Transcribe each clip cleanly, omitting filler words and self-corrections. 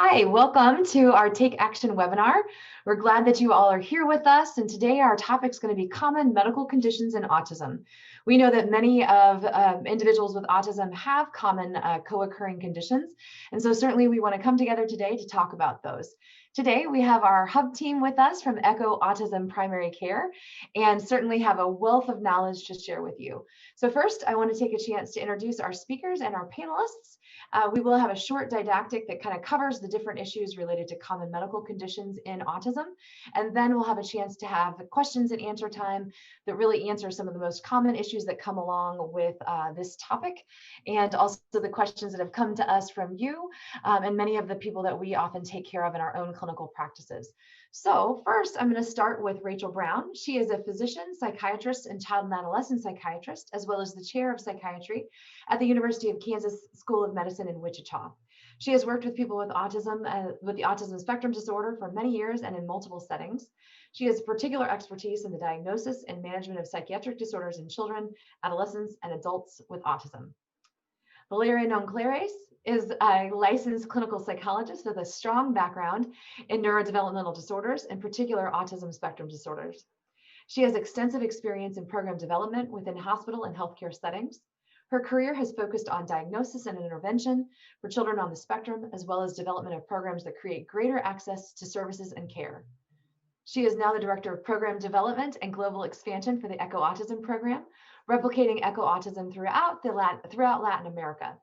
Hi, welcome to our Take Action webinar. We're glad that you all are here with us, and today our topic is going to be common medical conditions in autism. We know that many of individuals with autism have common co-occurring conditions, and so certainly we want to come together today to talk about those. Today we have our hub team with us from Echo Autism Primary Care, and certainly have a wealth of knowledge to share with you. So first, I want to take a chance to introduce our speakers and our panelists. We will have a short didactic that kind of covers the different issues related to common medical conditions in autism. And then we'll have a chance to have questions and answer time that really answer some of the most common issues that come along with this topic. And also the questions that have come to us from you and many of the people that we often take care of in our own clinical practices. So first, I'm going to start with Rachel Brown. She is a physician, psychiatrist, and child and adolescent psychiatrist, as well as the chair of psychiatry at the University of Kansas School of Medicine in Wichita. She has worked with people with autism, with the autism spectrum disorder for many years and in multiple settings. She has particular expertise in the diagnosis and management of psychiatric disorders in children, adolescents, and adults with autism. Valeria Caries is a licensed clinical psychologist with a strong background in neurodevelopmental disorders, in particular autism spectrum disorders. She has extensive experience in program development within hospital and healthcare settings. Her career has focused on diagnosis and intervention for children on the spectrum, as well as development of programs that create greater access to services and care. She is now the Director of Program Development and Global Expansion for the Echo Autism program, replicating Echo Autism throughout Latin America.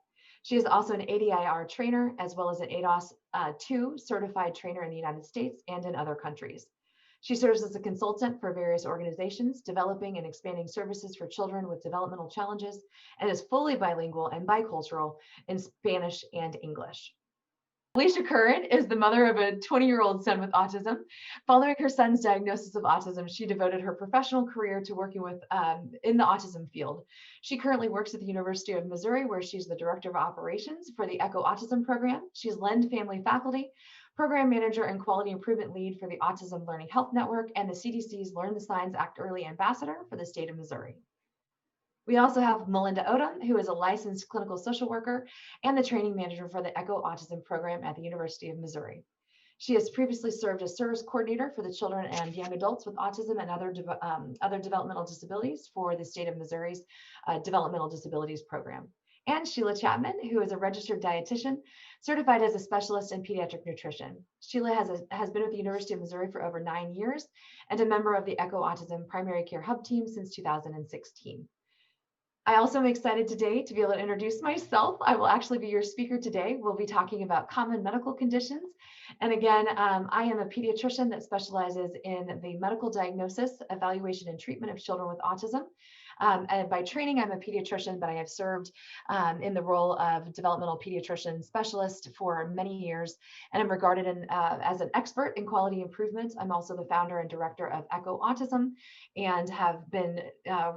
She is also an ADIR trainer, as well as an ADOS 2 certified trainer in the United States and in other countries. She serves as a consultant for various organizations, developing and expanding services for children with developmental challenges, and is fully bilingual and bicultural in Spanish and English. Alicia Curran is the mother of a 20-year-old son with autism. Following her son's diagnosis of autism, she devoted her professional career to working with in the autism field. She currently works at the University of Missouri, where she's the Director of Operations for the Echo Autism program. She's Lend Family Faculty, Program Manager and Quality Improvement Lead for the Autism Learning Health Network, and the CDC's Learn the Signs Act Early Ambassador for the state of Missouri. We also have Melinda Odom, who is a licensed clinical social worker and the training manager for the Echo Autism program at the University of Missouri. She has previously served as service coordinator for the children and young adults with autism and other developmental disabilities for the state of Missouri's Developmental Disabilities Program. And Sheila Chapman, who is a registered dietitian, certified as a specialist in pediatric nutrition. Sheila has been with the University of Missouri for over 9 years and a member of the Echo Autism Primary Care Hub team since 2016. I also am excited today to be able to introduce myself. I will actually be your speaker today. We'll be talking about common medical conditions. And again, I am a pediatrician that specializes in the medical diagnosis, evaluation, and treatment of children with autism. And by training, I'm a pediatrician, but I have served in the role of developmental pediatrician specialist for many years, and I'm regarded as an expert in quality improvement. I'm also the founder and director of Echo Autism, and have been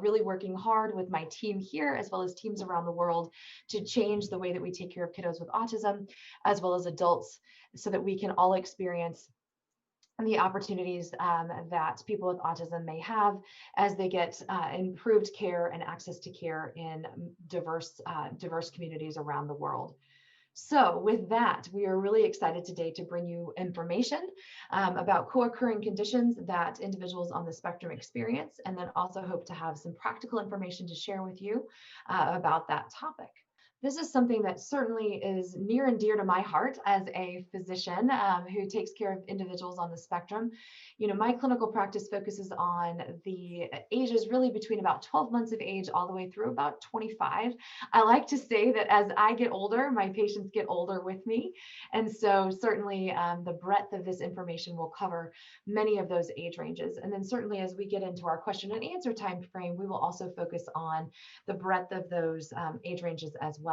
really working hard with my team here, as well as teams around the world, to change the way that we take care of kiddos with autism, as well as adults, so that we can all experience the opportunities that people with autism may have as they get improved care and access to care in diverse communities around the world. So with that, we are really excited today to bring you information about co-occurring conditions that individuals on the spectrum experience, and then also hope to have some practical information to share with you about that topic. This is something that certainly is near and dear to my heart as a physician who takes care of individuals on the spectrum. You know, my clinical practice focuses on the ages really between about 12 months of age all the way through about 25. I like to say that as I get older, my patients get older with me. And so certainly the breadth of this information will cover many of those age ranges. And then certainly as we get into our question and answer time frame, we will also focus on the breadth of those age ranges as well.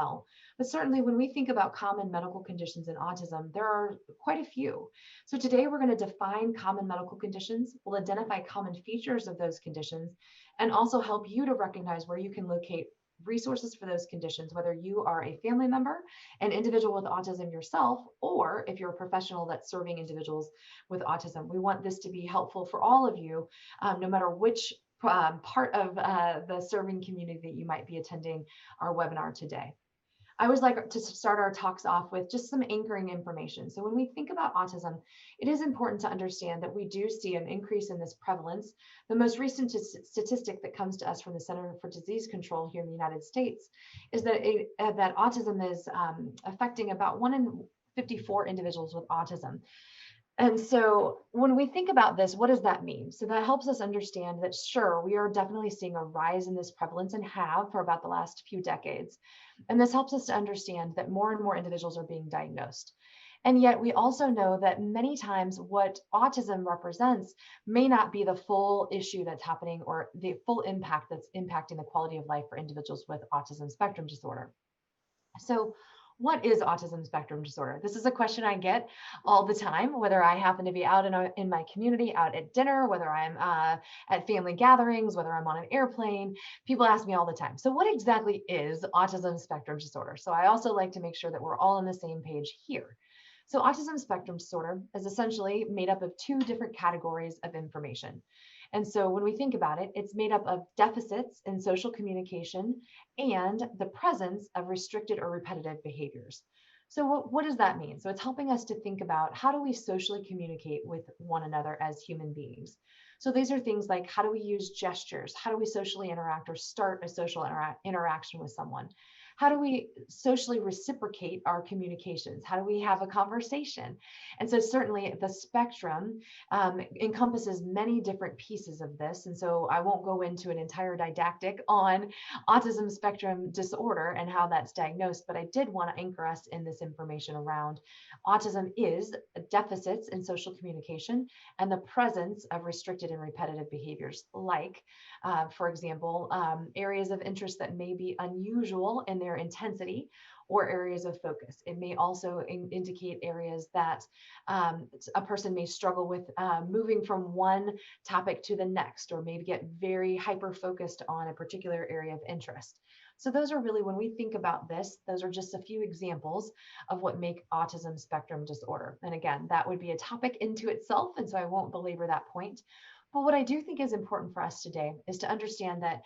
But certainly when we think about common medical conditions in autism, there are quite a few. So today we're going to define common medical conditions. We'll identify common features of those conditions and also help you to recognize where you can locate resources for those conditions, whether you are a family member, an individual with autism yourself, or if you're a professional that's serving individuals with autism. We want this to be helpful for all of you, no matter which part of the serving community that you might be attending our webinar today. I always like to start our talks off with just some anchoring information. So when we think about autism, it is important to understand that we do see an increase in this prevalence. The most recent statistic that comes to us from the Center for Disease Control here in the United States is that that autism is affecting about 1 in 54 individuals with autism. And so when we think about this, what does that mean? So that helps us understand that, sure, we are definitely seeing a rise in this prevalence and have for about the last few decades. And this helps us to understand that more and more individuals are being diagnosed. And yet we also know that many times what autism represents may not be the full issue that's happening or the full impact that's impacting the quality of life for individuals with autism spectrum disorder. So, what is autism spectrum disorder? This is a question I get all the time, whether I happen to be out in my community, out at dinner, whether I'm at family gatherings, whether I'm on an airplane. People ask me all the time. So, what exactly is autism spectrum disorder? So, I also like to make sure that we're all on the same page here. So, autism spectrum disorder is essentially made up of two different categories of information. And so, when we think about it, it's made up of deficits in social communication and the presence of restricted or repetitive behaviors. So, what does that mean? So, it's helping us to think about how do we socially communicate with one another as human beings. So, these are things like how do we use gestures? How do we socially interact or start a social interaction with someone? How do we socially reciprocate our communications? How do we have a conversation? And so, certainly, the spectrum encompasses many different pieces of this. And so, I won't go into an entire didactic on autism spectrum disorder and how that's diagnosed, but I did want to anchor us in this information around autism is deficits in social communication and the presence of restricted and repetitive behaviors, like, for example, areas of interest that may be unusual in their intensity or areas of focus. It may also indicate areas that a person may struggle with moving from one topic to the next, or maybe get very hyper focused on a particular area of interest. So those are really, when we think about this, those are just a few examples of what make autism spectrum disorder. And again, that would be a topic into itself, and so I won't belabor that point. But what I do think is important for us today is to understand that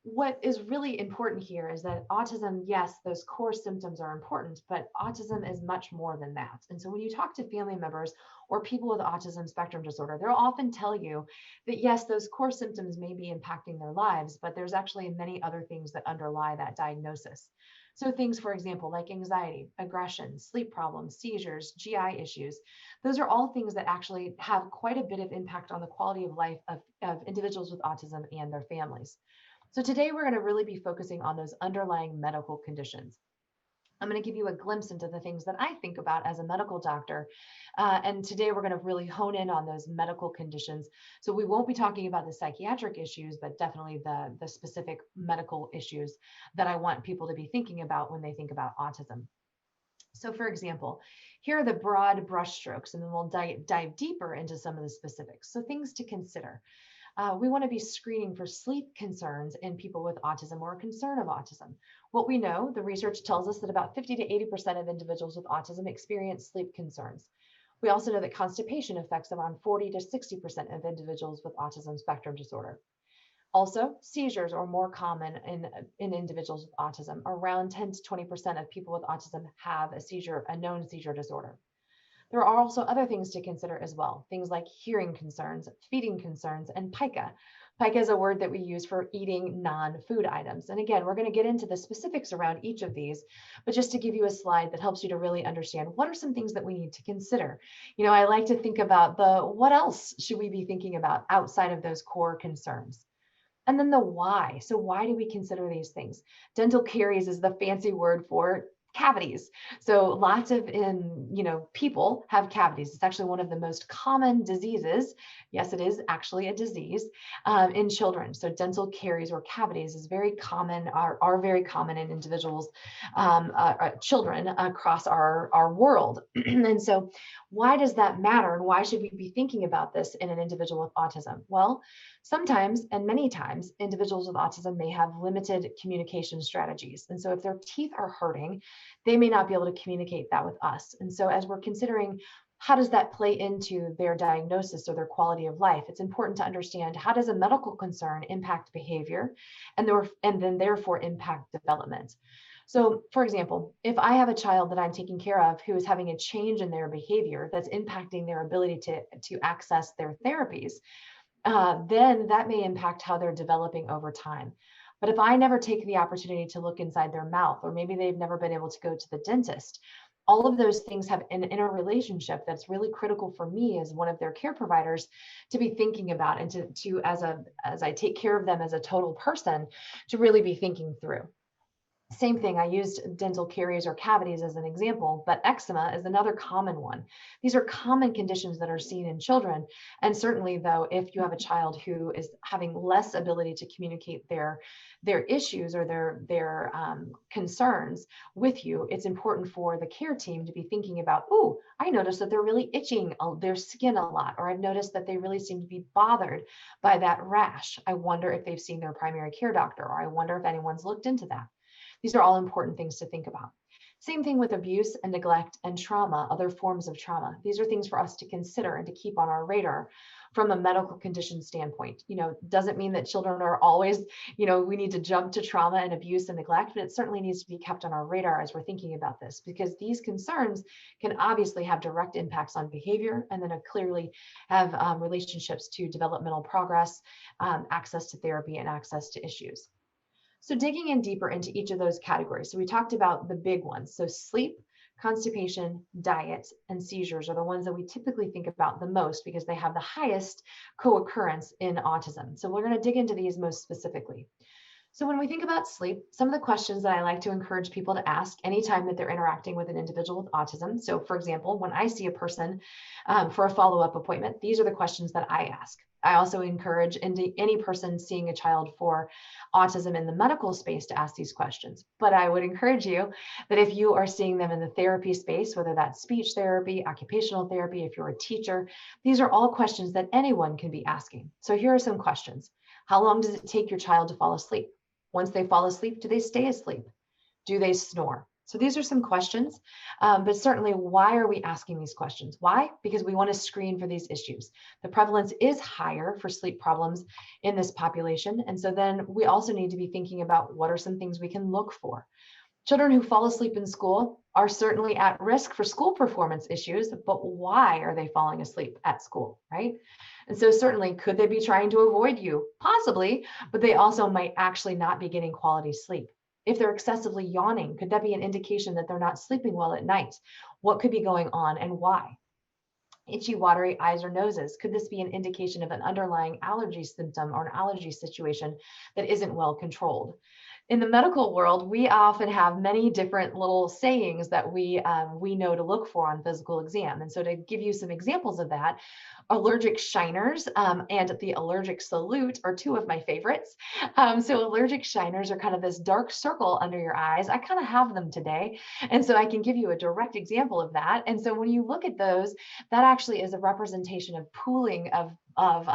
what is really important here is that autism, yes, those core symptoms are important, but autism is much more than that. And so when you talk to family members or people with autism spectrum disorder, they'll often tell you that, yes, those core symptoms may be impacting their lives, but there's actually many other things that underlie that diagnosis. So things, for example, like anxiety, aggression, sleep problems, seizures, GI issues, those are all things that actually have quite a bit of impact on the quality of life of individuals with autism and their families. So today we're going to really be focusing on those underlying medical conditions. I'm going to give you a glimpse into the things that I think about as a medical doctor. And today we're going to really hone in on those medical conditions. So we won't be talking about the psychiatric issues, but definitely the specific medical issues that I want people to be thinking about when they think about autism. So for example, here are the broad brushstrokes, and then we'll dive deeper into some of the specifics. So things to consider. We want to be screening for sleep concerns in people with autism or a concern of autism. What we know, the research tells us that about 50 to 80% of individuals with autism experience sleep concerns. We also know that constipation affects around 40 to 60% of individuals with autism spectrum disorder. Also, seizures are more common in individuals with autism. Around 10 to 20% of people with autism have a seizure, a known seizure disorder. There are also other things to consider as well, things like hearing concerns, feeding concerns, and pica. Pica is a word that we use for eating non-food items. And again, we're going to get into the specifics around each of these, but just to give you a slide that helps you to really understand what are some things that we need to consider. You know, I like to think about what else should we be thinking about outside of those core concerns? And then the why. So why do we consider these things? Dental caries is the fancy word for cavities. So lots of people have cavities. It's actually one of the most common diseases. Yes, it is actually a disease in children. So dental caries or cavities is very common, are very common in individuals, children across our world. And so why does that matter? And why should we be thinking about this in an individual with autism? Well, sometimes, and many times, individuals with autism may have limited communication strategies. And so if their teeth are hurting, they may not be able to communicate that with us. And so as we're considering how does that play into their diagnosis or their quality of life, it's important to understand how does a medical concern impact behavior and then therefore impact development. So, for example, if I have a child that I'm taking care of who is having a change in their behavior that's impacting their ability to access their therapies, then that may impact how they're developing over time. But if I never take the opportunity to look inside their mouth, or maybe they've never been able to go to the dentist, all of those things have an interrelationship that's really critical for me as one of their care providers to be thinking about, and to as I take care of them as a total person, to really be thinking through. Same thing, I used dental caries or cavities as an example, but eczema is another common one. These are common conditions that are seen in children. And certainly, though, if you have a child who is having less ability to communicate their issues or their concerns with you, it's important for the care team to be thinking about, oh, I noticed that they're really itching their skin a lot, or I've noticed that they really seem to be bothered by that rash. I wonder if they've seen their primary care doctor, or I wonder if anyone's looked into that. These are all important things to think about. Same thing with abuse and neglect and trauma, other forms of trauma. These are things for us to consider and to keep on our radar from a medical condition standpoint. Doesn't mean that children are always, we need to jump to trauma and abuse and neglect, but it certainly needs to be kept on our radar as we're thinking about this, because these concerns can obviously have direct impacts on behavior, and then clearly have relationships to developmental progress, access to therapy, and access to issues. So digging in deeper into each of those categories. So we talked about the big ones. So sleep, constipation, diet, and seizures are the ones that we typically think about the most because they have the highest co-occurrence in autism. So we're going to dig into these most specifically. So when we think about sleep, some of the questions that I like to encourage people to ask anytime that they're interacting with an individual with autism. So for example, when I see a person for a follow-up appointment, these are the questions that I ask. I also encourage any person seeing a child for autism in the medical space to ask these questions. But I would encourage you that if you are seeing them in the therapy space, whether that's speech therapy, occupational therapy, if you're a teacher, these are all questions that anyone can be asking. So here are some questions. How long does it take your child to fall asleep? Once they fall asleep, do they stay asleep? Do they snore? So these are some questions, but certainly, why are we asking these questions? Why? Because we want to screen for these issues. The prevalence is higher for sleep problems in this population. And so then we also need to be thinking about what are some things we can look for. Children who fall asleep in school are certainly at risk for school performance issues, but why are they falling asleep at school, right? And so certainly, could they be trying to avoid you? Possibly, but they also might actually not be getting quality sleep. If they're excessively yawning, could that be an indication that they're not sleeping well at night? What could be going on and why? Itchy, watery eyes or noses. Could this be an indication of an underlying allergy symptom or an allergy situation that isn't well controlled? In the medical world, we often have many different little sayings that we know to look for on physical exam. And so to give you some examples of that, allergic shiners and the allergic salute are two of my favorites. So allergic shiners are kind of this dark circle under your eyes. I kind of have them today. And so I can give you a direct example of that. And so when you look at those, that actually is a representation of pooling of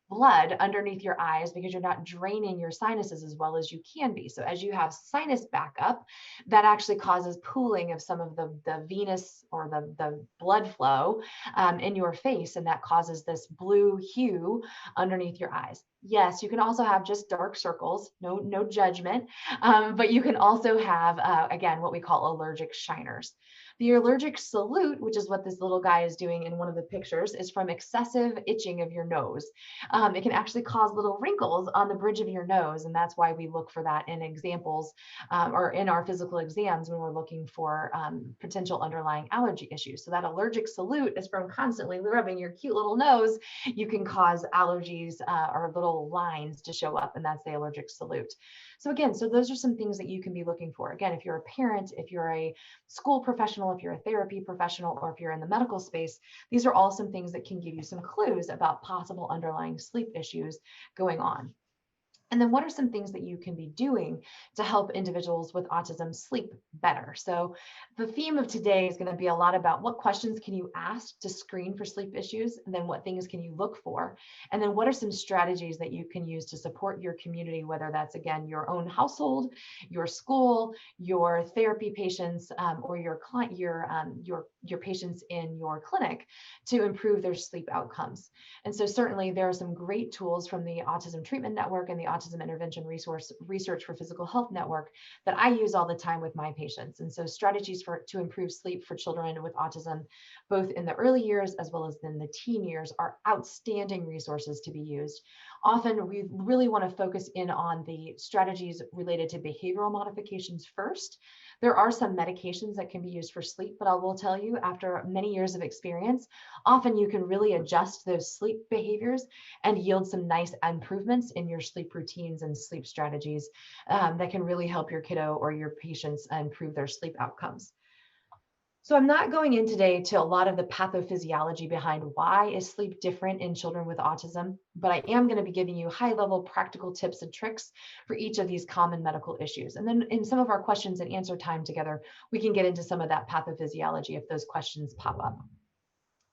blood underneath your eyes because you're not draining your sinuses as well as you can be. So as you have sinus backup, that actually causes pooling of some of the venous or the blood flow in your face, and that causes this blue hue underneath your eyes. Yes, you can also have just dark circles, no judgment, but you can also have, again, what we call allergic shiners. The allergic salute, which is what this little guy is doing in one of the pictures, is from excessive itching of your nose. It can actually cause little wrinkles on the bridge of your nose, and that's why we look for that in examples or in our physical exams when we're looking for potential underlying allergy issues. So that allergic salute is from constantly rubbing your cute little nose. You can cause allergies or little lines to show up, and that's the allergic salute. So again, so those are some things that you can be looking for. Again, if you're a parent, if you're a school professional, if you're a therapy professional, or if you're in the medical space, these are all some things that can give you some clues about possible underlying sleep issues going on. And then what are some things that you can be doing to help individuals with autism sleep better? So the theme of today is going to be a lot about what questions can you ask to screen for sleep issues, and then what things can you look for? And then what are some strategies that you can use to support your community, whether that's, again, your own household, your school, your therapy patients, or your client, your patients in your clinic to improve their sleep outcomes. And so certainly there are some great tools from the Autism Treatment Network and the Autism Autism Intervention Research for Physical Health Network that I use all the time with my patients. And so strategies to improve sleep for children with autism, both in the early years as well as in the teen years, are outstanding resources to be used. Often we really want to focus in on the strategies related to behavioral modifications first. There are some medications that can be used for sleep, but I will tell you, after many years of experience, often you can really adjust those sleep behaviors and yield some nice improvements in your sleep routines and sleep strategies that can really help your kiddo or your patients improve their sleep outcomes. So I'm not going in today to a lot of the pathophysiology behind why is sleep different in children with autism, but I am going to be giving you high-level practical tips and tricks for each of these common medical issues. And then in some of our questions and answer time together, we can get into some of that pathophysiology if those questions pop up.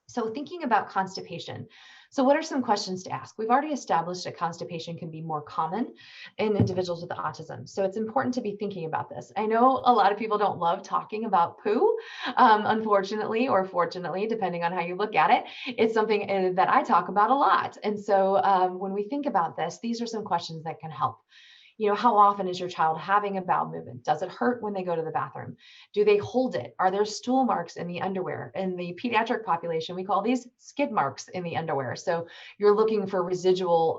So thinking about constipation. So what are some questions to ask? We've already established that constipation can be more common in individuals with autism. So it's important to be thinking about this. I know a lot of people don't love talking about poo, unfortunately, or fortunately, depending on how you look at it. It's something that I talk about a lot. And so when we think about this, these are some questions that can help. How often is your child having a bowel movement? Does it hurt when they go to the bathroom? Do they hold it? Are there stool marks in the underwear? In the pediatric population, we call these skid marks in the underwear. So you're looking for residual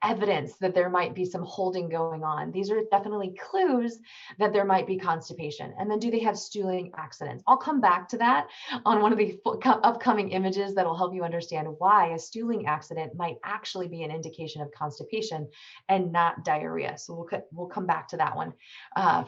evidence that there might be some holding going on. These are definitely clues that there might be constipation. And then do they have stooling accidents? I'll come back to that on one of the upcoming images that will help you understand why a stooling accident might actually be an indication of constipation and not diarrhea. So we'll come back to that one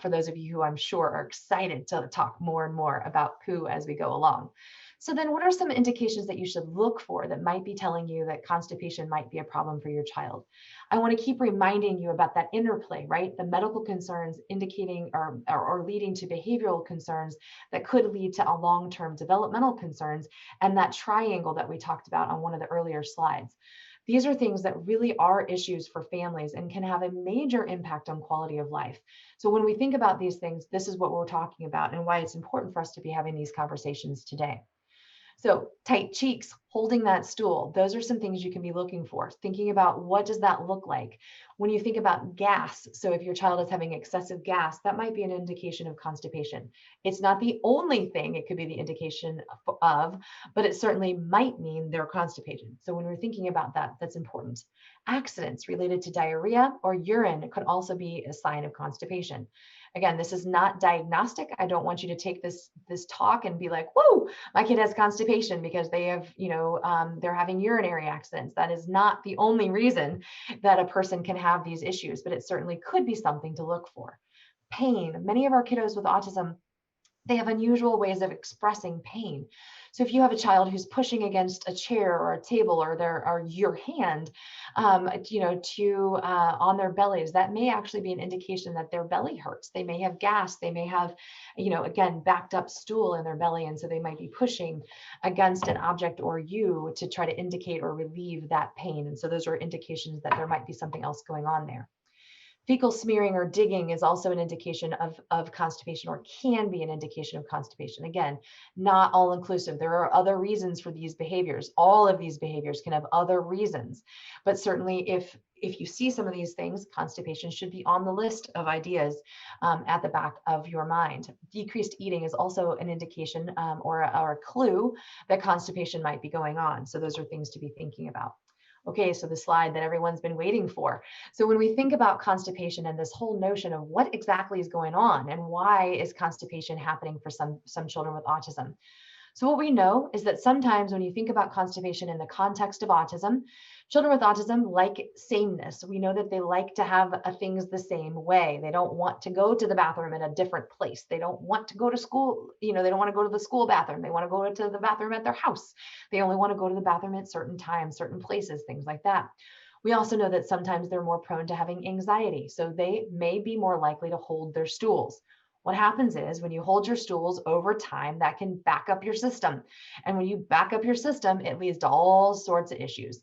for those of you who I'm sure are excited to talk more and more about poo as we go along. So then what are some indications that you should look for that might be telling you that constipation might be a problem for your child? I want to keep reminding you about that interplay, right? The medical concerns indicating or leading to behavioral concerns that could lead to a long-term developmental concerns, and that triangle that we talked about on one of the earlier slides. These are things that really are issues for families and can have a major impact on quality of life. So when we think about these things, this is what we're talking about and why it's important for us to be having these conversations today. So tight cheeks, holding that stool, those are some things you can be looking for. Thinking about what does that look like? When you think about gas, so if your child is having excessive gas, that might be an indication of constipation. It's not the only thing it could be the indication of, but it certainly might mean they're constipated. So when we're thinking about that, that's important. Accidents related to diarrhea or urine could also be a sign of constipation. Again, this is not diagnostic. I don't want you to take this talk and be like, whoa, my kid has constipation because they have, they're having urinary accidents. That is not the only reason that a person can have these issues, but it certainly could be something to look for. Pain. Many of our kiddos with autism, they have unusual ways of expressing pain. So if you have a child who's pushing against a chair or a table or your hand, on their bellies, that may actually be an indication that their belly hurts. They may have gas. They may have, again, backed up stool in their belly. And so they might be pushing against an object or you to try to indicate or relieve that pain. And so those are indications that there might be something else going on there. Fecal smearing or digging is also an indication of constipation, or can be an indication of constipation. Again, not all inclusive. There are other reasons for these behaviors. All of these behaviors can have other reasons, but certainly if you see some of these things, constipation should be on the list of ideas at the back of your mind. Decreased eating is also an indication or a clue that constipation might be going on. So those are things to be thinking about. Okay, so the slide that everyone's been waiting for. So when we think about constipation and this whole notion of what exactly is going on and why is constipation happening for some children with autism. So what we know is that sometimes when you think about constipation in the context of autism, children with autism like sameness. We know that they like to have things the same way. They don't want to go to the bathroom in a different place. They don't want to go to school. They don't want to go to the school bathroom. They want to go to the bathroom at their house. They only want to go to the bathroom at certain times, certain places, things like that. We also know that sometimes they're more prone to having anxiety. So they may be more likely to hold their stools. What happens is when you hold your stools over time, that can back up your system. And when you back up your system, it leads to all sorts of issues.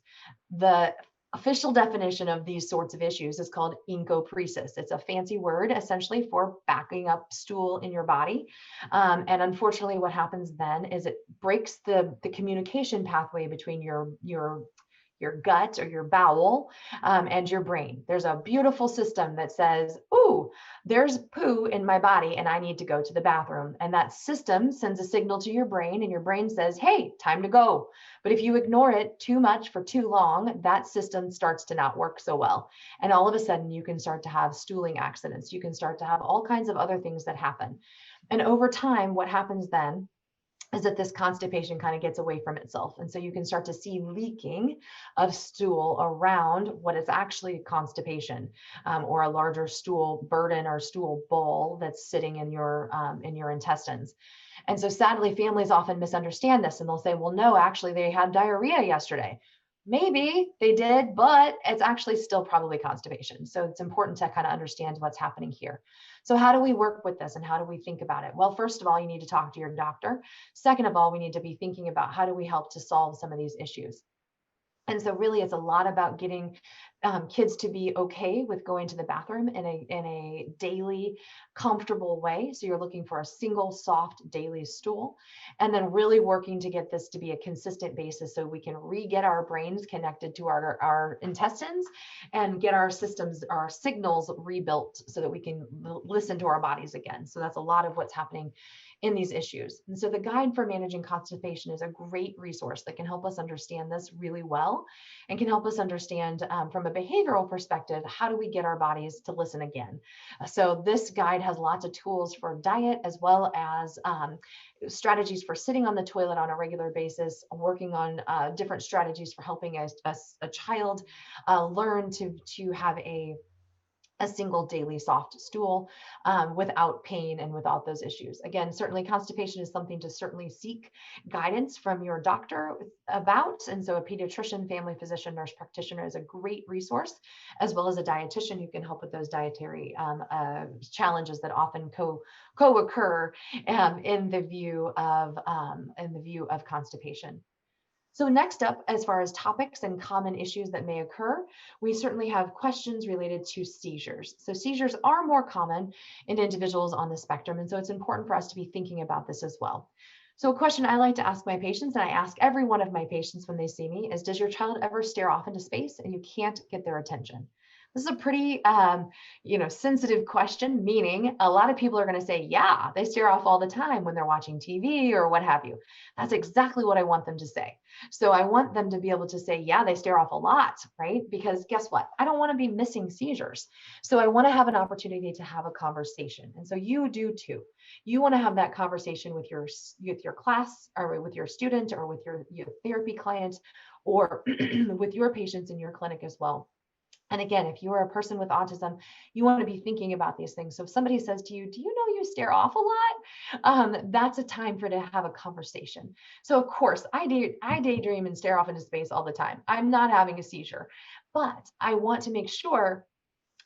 The official definition of these sorts of issues is called encopresis. It's a fancy word essentially for backing up stool in your body. And unfortunately, what happens then is it breaks the communication pathway between your your gut or your bowel, and your brain. There's a beautiful system that says, "Ooh, there's poo in my body and I need to go to the bathroom." And that system sends a signal to your brain, and your brain says, "Hey, time to go." But if you ignore it too much for too long, that system starts to not work so well. And all of a sudden, you can start to have stooling accidents. You can start to have all kinds of other things that happen. And over time, what happens then is that this constipation kind of gets away from itself. And so you can start to see leaking of stool around what is actually constipation, or a larger stool burden or stool bowl that's sitting in your intestines. And so sadly, families often misunderstand this, and they'll say, well, no, actually they had diarrhea yesterday. Maybe they did, but it's actually still probably constipation. So it's important to kind of understand what's happening here. So how do we work with this and how do we think about it? Well, first of all, you need to talk to your doctor. Second of all, we need to be thinking about how do we help to solve some of these issues. And so really it's a lot about getting kids to be okay with going to the bathroom in a daily comfortable way. So you're looking for a single soft daily stool, and then really working to get this to be a consistent basis so we can re-get our brains connected to our intestines and get our systems, our signals rebuilt so that we can listen to our bodies again. So that's a lot of what's happening in these issues. And so the guide for managing constipation is a great resource that can help us understand this really well and can help us understand from a behavioral perspective, how do we get our bodies to listen again? So this guide has lots of tools for diet as well as strategies for sitting on the toilet on a regular basis, working on different strategies for helping a child learn to have a single daily soft stool without pain and without those issues. Again, certainly constipation is something to certainly seek guidance from your doctor about. And so a pediatrician, family physician, nurse practitioner is a great resource, as well as a dietitian who can help with those dietary challenges that often co-occur in the view of constipation. So next up, as far as topics and common issues that may occur, we certainly have questions related to seizures. So seizures are more common in individuals on the spectrum, and so it's important for us to be thinking about this as well. So a question I like to ask my patients, and I ask every one of my patients when they see me, is, does your child ever stare off into space and you can't get their attention? This is a pretty, sensitive question, meaning a lot of people are going to say, yeah, they stare off all the time when they're watching TV or what have you. That's exactly what I want them to say. So I want them to be able to say, yeah, they stare off a lot, right? Because guess what? I don't want to be missing seizures. So I want to have an opportunity to have a conversation. And so you do too. You want to have that conversation with your class, or with your student, or with your therapy client, or with your patients in your clinic as well. And again, if you are a person with autism, you want to be thinking about these things. So if somebody says to you, do you know you stare off a lot? That's a time for to have a conversation. So of course, I daydream and stare off into space all the time. I'm not having a seizure, but I want to make sure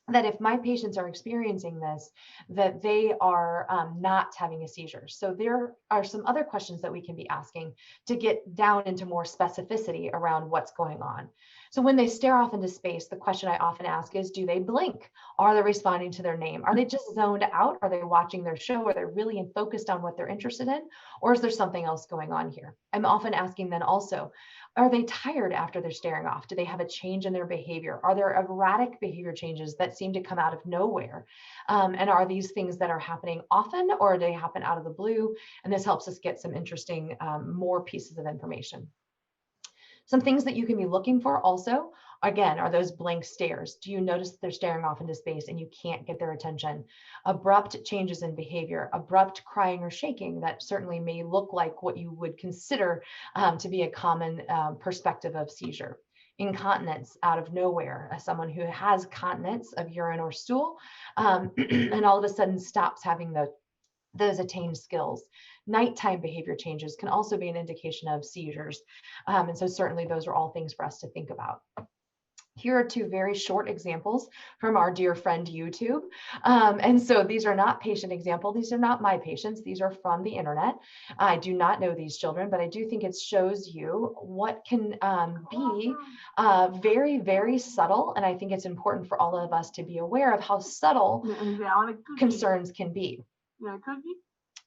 that if my patients are experiencing this, that they are not having a seizure. So there are some other questions that we can be asking to get down into more specificity around what's going on. So when they stare off into space, the question I often ask is, do they blink? Are they responding to their name? Are they just zoned out? Are they watching their show? Are they really focused on what they're interested in? Or is there something else going on here? I'm often asking then also, are they tired after they're staring off? Do they have a change in their behavior? Are there erratic behavior changes that seem to come out of nowhere? And are these things that are happening often, or do they happen out of the blue? And this helps us get some interesting, more pieces of information. Some things that you can be looking for also, again, are those blank stares. Do you notice that they're staring off into space and you can't get their attention? Abrupt changes in behavior, abrupt crying or shaking that certainly may look like what you would consider to be a common perspective of seizure. Incontinence out of nowhere, as someone who has continence of urine or stool, and all of a sudden stops having those attained skills. Nighttime behavior changes can also be an indication of seizures. And so certainly those are all things for us to think about. Here are two very short examples from our dear friend YouTube. And so these are not patient examples. These are not my patients. These are from the internet. I do not know these children, but I do think it shows you what can be very, very subtle. And I think it's important for all of us to be aware of how subtle concerns can be.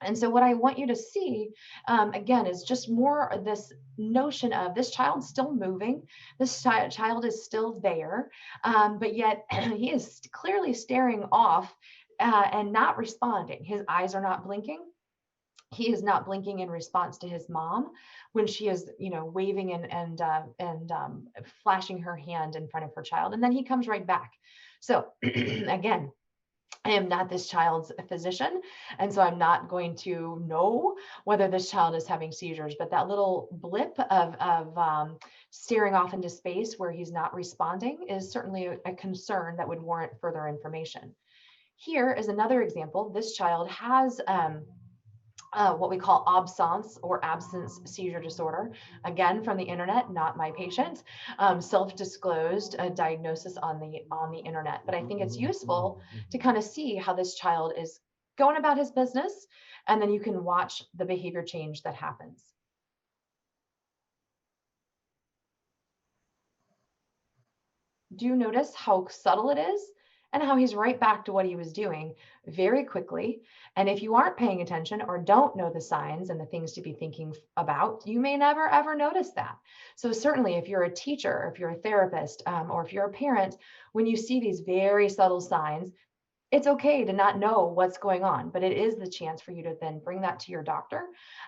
And so what I want you to see, again, is just more of this notion of this child's still moving, this child is still there, but yet he is clearly staring off and not responding. His eyes are not blinking. He is not blinking in response to his mom when she is, waving and flashing her hand in front of her child, and then he comes right back. So again, I am not this child's physician, and so I'm not going to know whether this child is having seizures. But that little blip of staring off into space where he's not responding is certainly a concern that would warrant further information. Here is another example. This child has what we call absence or absence seizure disorder. Again, from the internet, not my patient, self-disclosed diagnosis on the internet. But I think it's useful to kind of see how this child is going about his business, and then you can watch the behavior change that happens. Do you notice how subtle it is and how he's right back to what he was doing very quickly? And if you aren't paying attention or don't know the signs and the things to be thinking about, you may never ever notice that. So certainly if you're a teacher, if you're a therapist, or if you're a parent, when you see these very subtle signs, it's okay to not know what's going on, but it is the chance for you to then bring that to your doctor,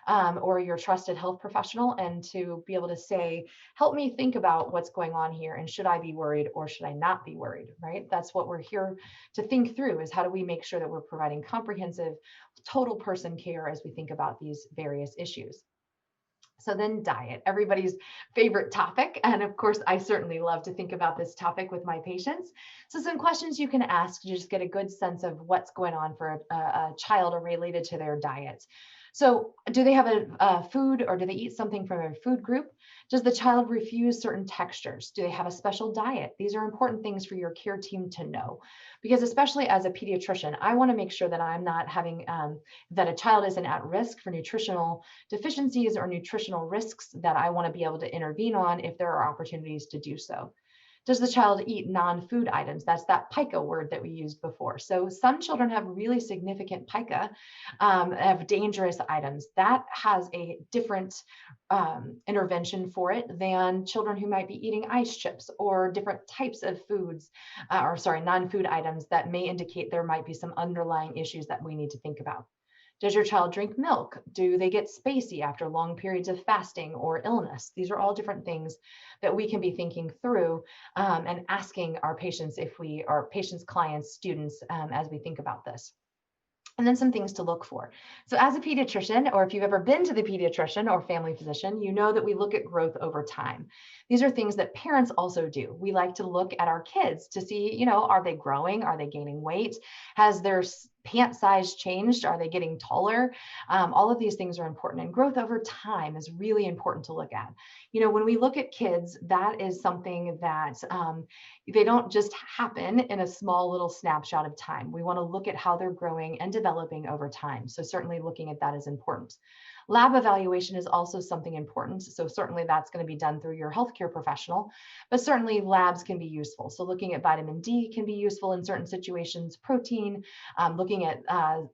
or your trusted health professional, and to be able to say, help me think about what's going on here. And should I be worried or should I not be worried, right? That's what we're here to think through, is how do we make sure that we're providing comprehensive, total person care as we think about these various issues. So then diet, everybody's favorite topic. And of course, I certainly love to think about this topic with my patients. So some questions you can ask to just get a good sense of what's going on for a child or related to their diet. So do they have a food, or do they eat something from a food group? Does the child refuse certain textures? Do they have a special diet? These are important things for your care team to know, because especially as a pediatrician, I want to make sure that I'm not having, that a child isn't at risk for nutritional deficiencies or nutritional risks that I want to be able to intervene on if there are opportunities to do so. Does the child eat non-food items? That's that pica word that we used before. So some children have really significant pica, of dangerous items. That has a different intervention for it than children who might be eating ice chips or different types of foods, non-food items that may indicate there might be some underlying issues that we need to think about. Does your child drink milk? Do they get spacey after long periods of fasting or illness? These are all different things that we can be thinking through, and asking our patients, if we are patients, clients, students, as we think about this. And then some things to look for. So as a pediatrician, or if you've ever been to the pediatrician or family physician, you know that we look at growth over time. These are things that parents also do. We like to look at our kids to see, are they growing? Are they gaining weight? Has their pant size changed? Are they getting taller? All of these things are important, and growth over time is really important to look at. When we look at kids, that is something that they don't just happen in a small little snapshot of time. We want to look at how they're growing and developing over time. So certainly looking at that is important. Lab evaluation is also something important. So certainly that's going to be done through your healthcare professional, but certainly labs can be useful. So looking at vitamin D can be useful in certain situations, protein, looking at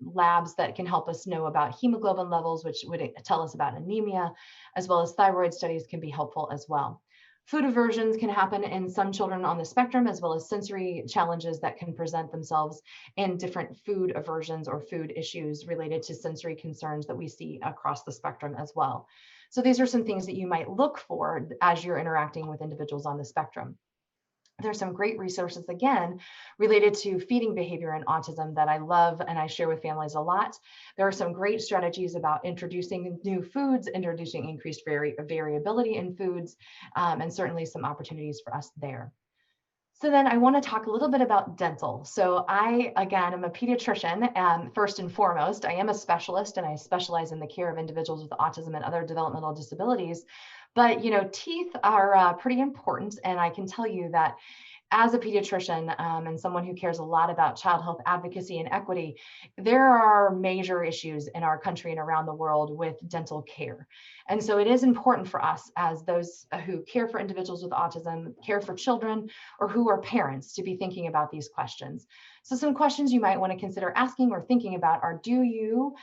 labs that can help us know about hemoglobin levels, which would tell us about anemia, as well as thyroid studies can be helpful as well. Food aversions can happen in some children on the spectrum, as well as sensory challenges that can present themselves in different food aversions or food issues related to sensory concerns that we see across the spectrum as well. So these are some things that you might look for as you're interacting with individuals on the spectrum. There's some great resources, again, related to feeding behavior and autism that I love and I share with families a lot. There are some great strategies about introducing new foods, introducing increased variability in foods, and certainly some opportunities for us there. So then I want to talk a little bit about dental. So I, again, am a pediatrician, and first and foremost, I am a specialist, and I specialize in the care of individuals with autism and other developmental disabilities. But, teeth are pretty important. And I can tell you that as a pediatrician and someone who cares a lot about child health advocacy and equity, there are major issues in our country and around the world with dental care. And so it is important for us as those who care for individuals with autism, care for children, or who are parents to be thinking about these questions. So some questions you might want to consider asking or thinking about are, do you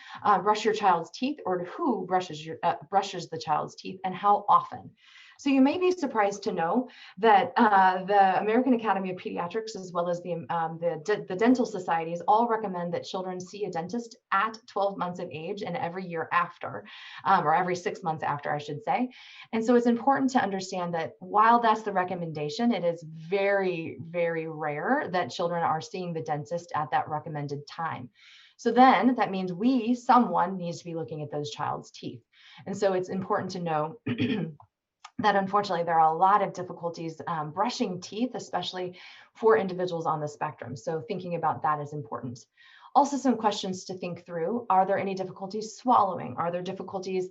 brush your child's teeth, or who brushes the child's teeth, and how often? So you may be surprised to know that the American Academy of Pediatrics, as well as the dental societies, all recommend that children see a dentist at 12 months of age and every year after, or every 6 months after, I should say. And so it's important to understand that while that's the recommendation, it is very, very rare that children are seeing the dentist at that recommended time. So then that means someone needs to be looking at those child's teeth. And so it's important to know that unfortunately there are a lot of difficulties brushing teeth, especially for individuals on the spectrum. So thinking about that is important. Also, some questions to think through. Are there any difficulties swallowing? Are there difficulties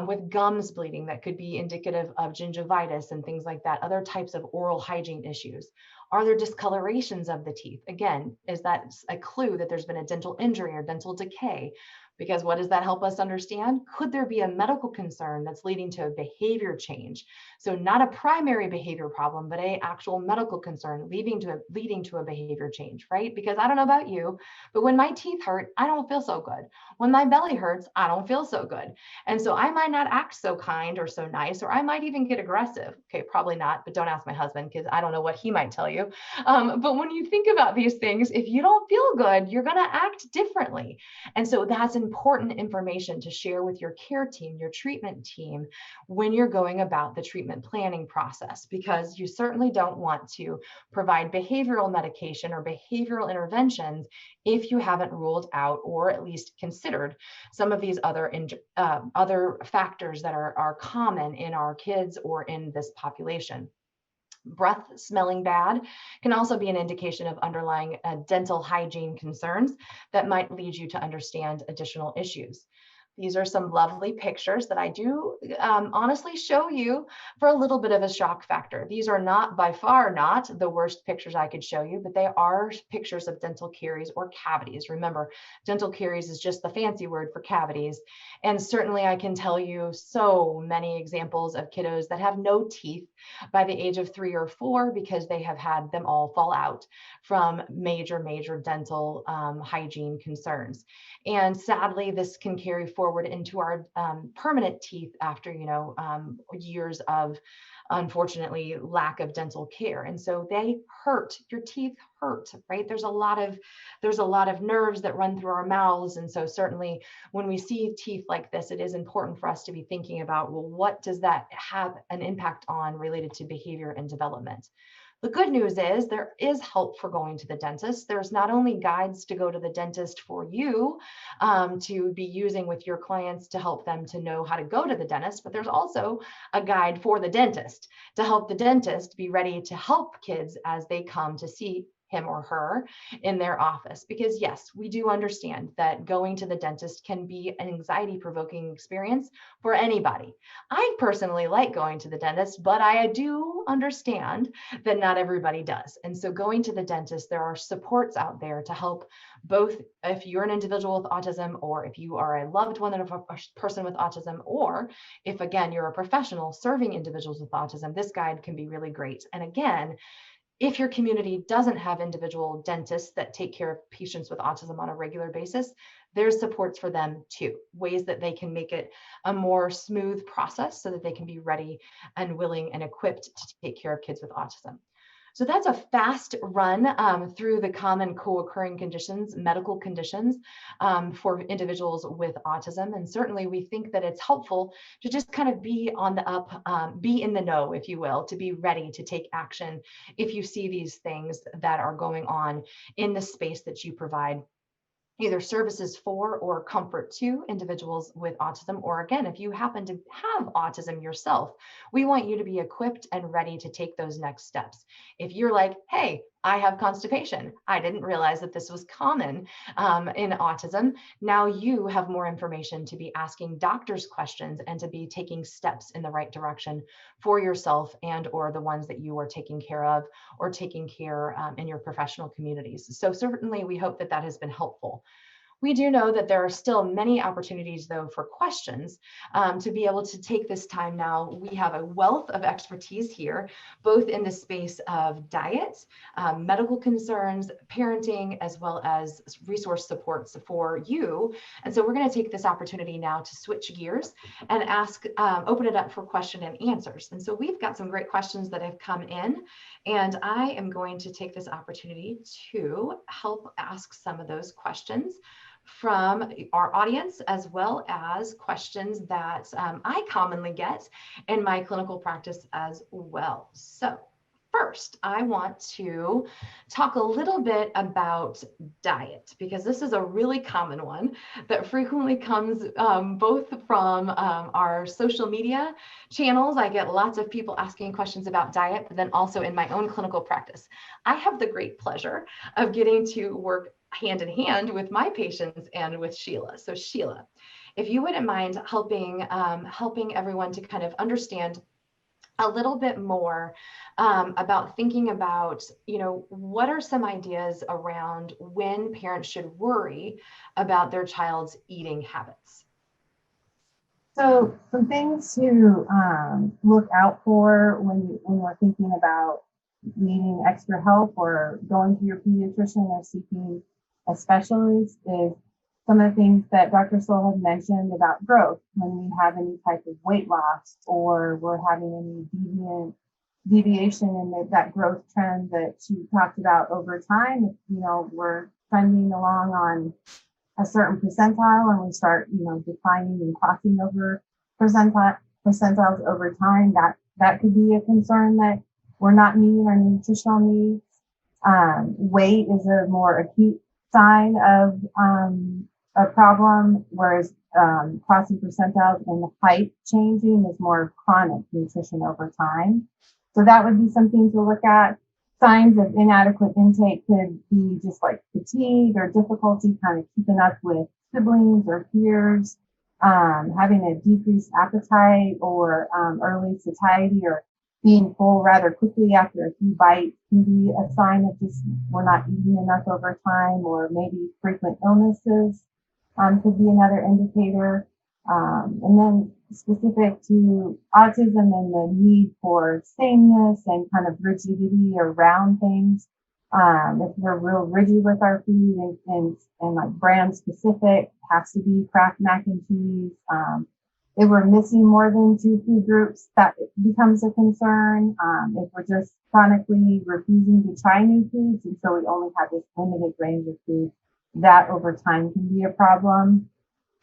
with gums bleeding that could be indicative of gingivitis and things like that? Other types of oral hygiene issues. Are there discolorations of the teeth? Again, is that a clue that there's been a dental injury or dental decay? Because what does that help us understand? Could there be a medical concern that's leading to a behavior change? So not a primary behavior problem, but an actual medical concern leading to a behavior change, right? Because I don't know about you, but when my teeth hurt, I don't feel so good. When my belly hurts, I don't feel so good. And so I might not act so kind or so nice, or I might even get aggressive. Okay, probably not, but don't ask my husband because I don't know what he might tell you. But when you think about these things, if you don't feel good, you're going to act differently. And so that's important information to share with your care team, your treatment team, when you're going about the treatment planning process, because you certainly don't want to provide behavioral medication or behavioral interventions if you haven't ruled out or at least considered some of these other factors that are common in our kids or in this population. Breath smelling bad can also be an indication of underlying dental hygiene concerns that might lead you to understand additional issues. These are some lovely pictures that I do honestly show you for a little bit of a shock factor. These are not, by far not, the worst pictures I could show you, but they are pictures of dental caries or cavities. Remember, dental caries is just the fancy word for cavities. And certainly I can tell you so many examples of kiddos that have no teeth by the age of 3 or 4 because they have had them all fall out from major dental hygiene concerns. And sadly, this can carry forward into our permanent teeth after, years of, unfortunately, lack of dental care. And so they hurt. Your teeth hurt, right? There's a lot of nerves that run through our mouths. And so certainly when we see teeth like this, it is important for us to be thinking about, well, what does that have an impact on related to behavior and development? The good news is there is help for going to the dentist. There's not only guides to go to the dentist for you to be using with your clients to help them to know how to go to the dentist, but there's also a guide for the dentist to help the dentist be ready to help kids as they come to see him or her in their office. Because yes, we do understand that going to the dentist can be an anxiety-provoking experience for anybody. I personally like going to the dentist, but I do understand that not everybody does. And so going to the dentist, there are supports out there to help both if you're an individual with autism, or if you are a loved one of a person with autism, or if again, you're a professional serving individuals with autism, this guide can be really great. And again, if your community doesn't have individual dentists that take care of patients with autism on a regular basis, there's supports for them too, ways that they can make it a more smooth process so that they can be ready and willing and equipped to take care of kids with autism. So that's a fast run through the common co-occurring conditions, medical conditions for individuals with autism. And certainly we think that it's helpful to just kind of be on the up, be in the know, if you will, to be ready to take action if you see these things that are going on in the space that you provide either services for or comfort to individuals with autism, or again, if you happen to have autism yourself, we want you to be equipped and ready to take those next steps. If you're like, hey, I have constipation. I didn't realize that this was common in autism. Now you have more information to be asking doctors questions and to be taking steps in the right direction for yourself and or the ones that you are taking care of or taking care in your professional communities. So certainly we hope that that has been helpful. We do know that there are still many opportunities, though, for questions to be able to take this time now. We have a wealth of expertise here, both in the space of diet, medical concerns, parenting, as well as resource supports for you. And so we're going to take this opportunity now to switch gears and open it up for question and answers. And so we've got some great questions that have come in, and I am going to take this opportunity to help ask some of those questions from our audience, as well as questions that I commonly get in my clinical practice as well. So first, I want to talk a little bit about diet, because this is a really common one that frequently comes both from our social media channels. I get lots of people asking questions about diet, but then also in my own clinical practice. I have the great pleasure of getting to work hand in hand with my patients and with Sheila. So Sheila, if you wouldn't mind helping everyone to kind of understand a little bit more about thinking about, what are some ideas around when parents should worry about their child's eating habits? So some things to look out for when we're thinking about needing extra help or going to your pediatrician or seeking a specialist is some of the things that Dr. Soul had mentioned about growth. When we have any type of weight loss or we're having any deviation in that growth trend that she talked about over time, if, we're trending along on a certain percentile and we start, declining and crossing over percentiles over time, that could be a concern that we're not meeting our nutritional needs. Weight is a more acute sign of a problem, whereas crossing percentiles and height changing is more chronic nutrition over time. So that would be something to look at. Signs of inadequate intake could be just like fatigue or difficulty kind of keeping up with siblings or peers, having a decreased appetite or early satiety or being full rather quickly after a few bites can be a sign of just we're not eating enough over time, or maybe frequent illnesses could be another indicator. And then specific to autism and the need for sameness and kind of rigidity around things. If we're real rigid with our food and like brand specific, has to be Kraft mac and cheese. If we're missing more than 2 food groups, that becomes a concern. If we're just chronically refusing to try new foods, and so we only have this limited range of food, that over time can be a problem.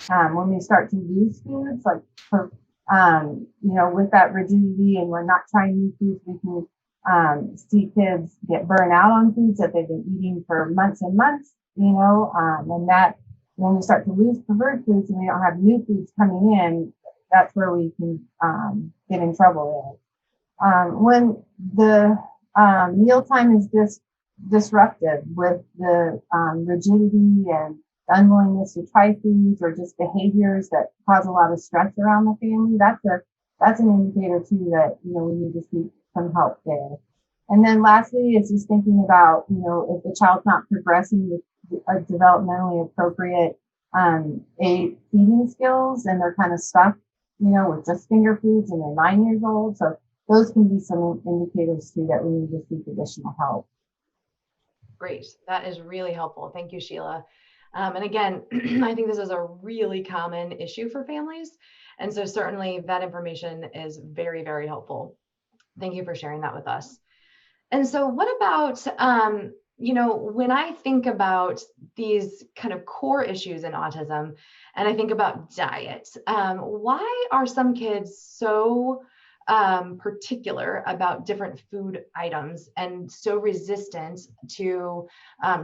When we start to lose foods, like with that rigidity and we're not trying new foods, we can see kids get burned out on foods that they've been eating for months and months, and that when we start to lose preferred foods and we don't have new foods coming in, that's where we can get in trouble there. When the mealtime is disruptive with the rigidity and unwillingness to try foods or just behaviors that cause a lot of stress around the family, that's an indicator too that we need to seek some help there. And then lastly, it's just thinking about if the child's not progressing with a developmentally appropriate feeding skills and they're kind of stuck with just finger foods and they're 9 years old. So those can be some indicators too that we need to seek additional help. Great. That is really helpful. Thank you, Sheila. And again, I think this is a really common issue for families. And so certainly that information is very, very helpful. Thank you for sharing that with us. And so what about, when I think about these kind of core issues in autism and I think about diet, why are some kids so particular about different food items and so resistant to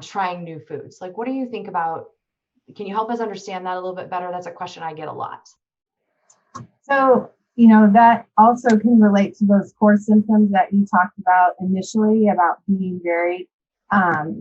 trying new foods? Like, what do you think about? Can you help us understand that a little bit better? That's a question I get a lot. So, that also can relate to those core symptoms that you talked about initially about being very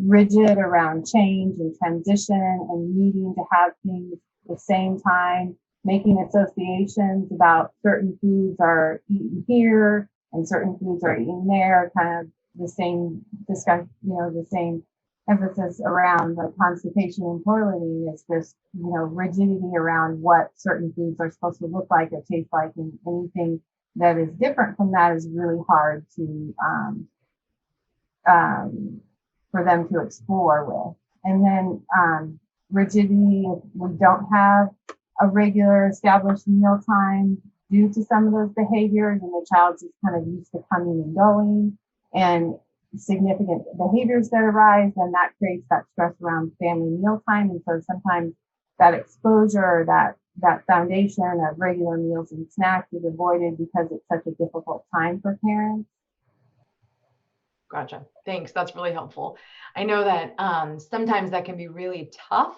rigid around change and transition and needing to have things the same time, making associations about certain foods are eaten here and certain foods are eaten there, kind of the same discussion, the same emphasis around the constipation and toileting is just, rigidity around what certain foods are supposed to look like or taste like, and anything that is different from that is really hard to um, for them to explore with. And then rigidity, if we don't have a regular established meal time due to some of those behaviors, and the child's just kind of used to coming and going, and significant behaviors that arise, then that creates that stress around family meal time. And so sometimes that exposure, that foundation of regular meals and snacks is avoided because it's such a difficult time for parents. Gotcha. Thanks. That's really helpful. I know that sometimes that can be really tough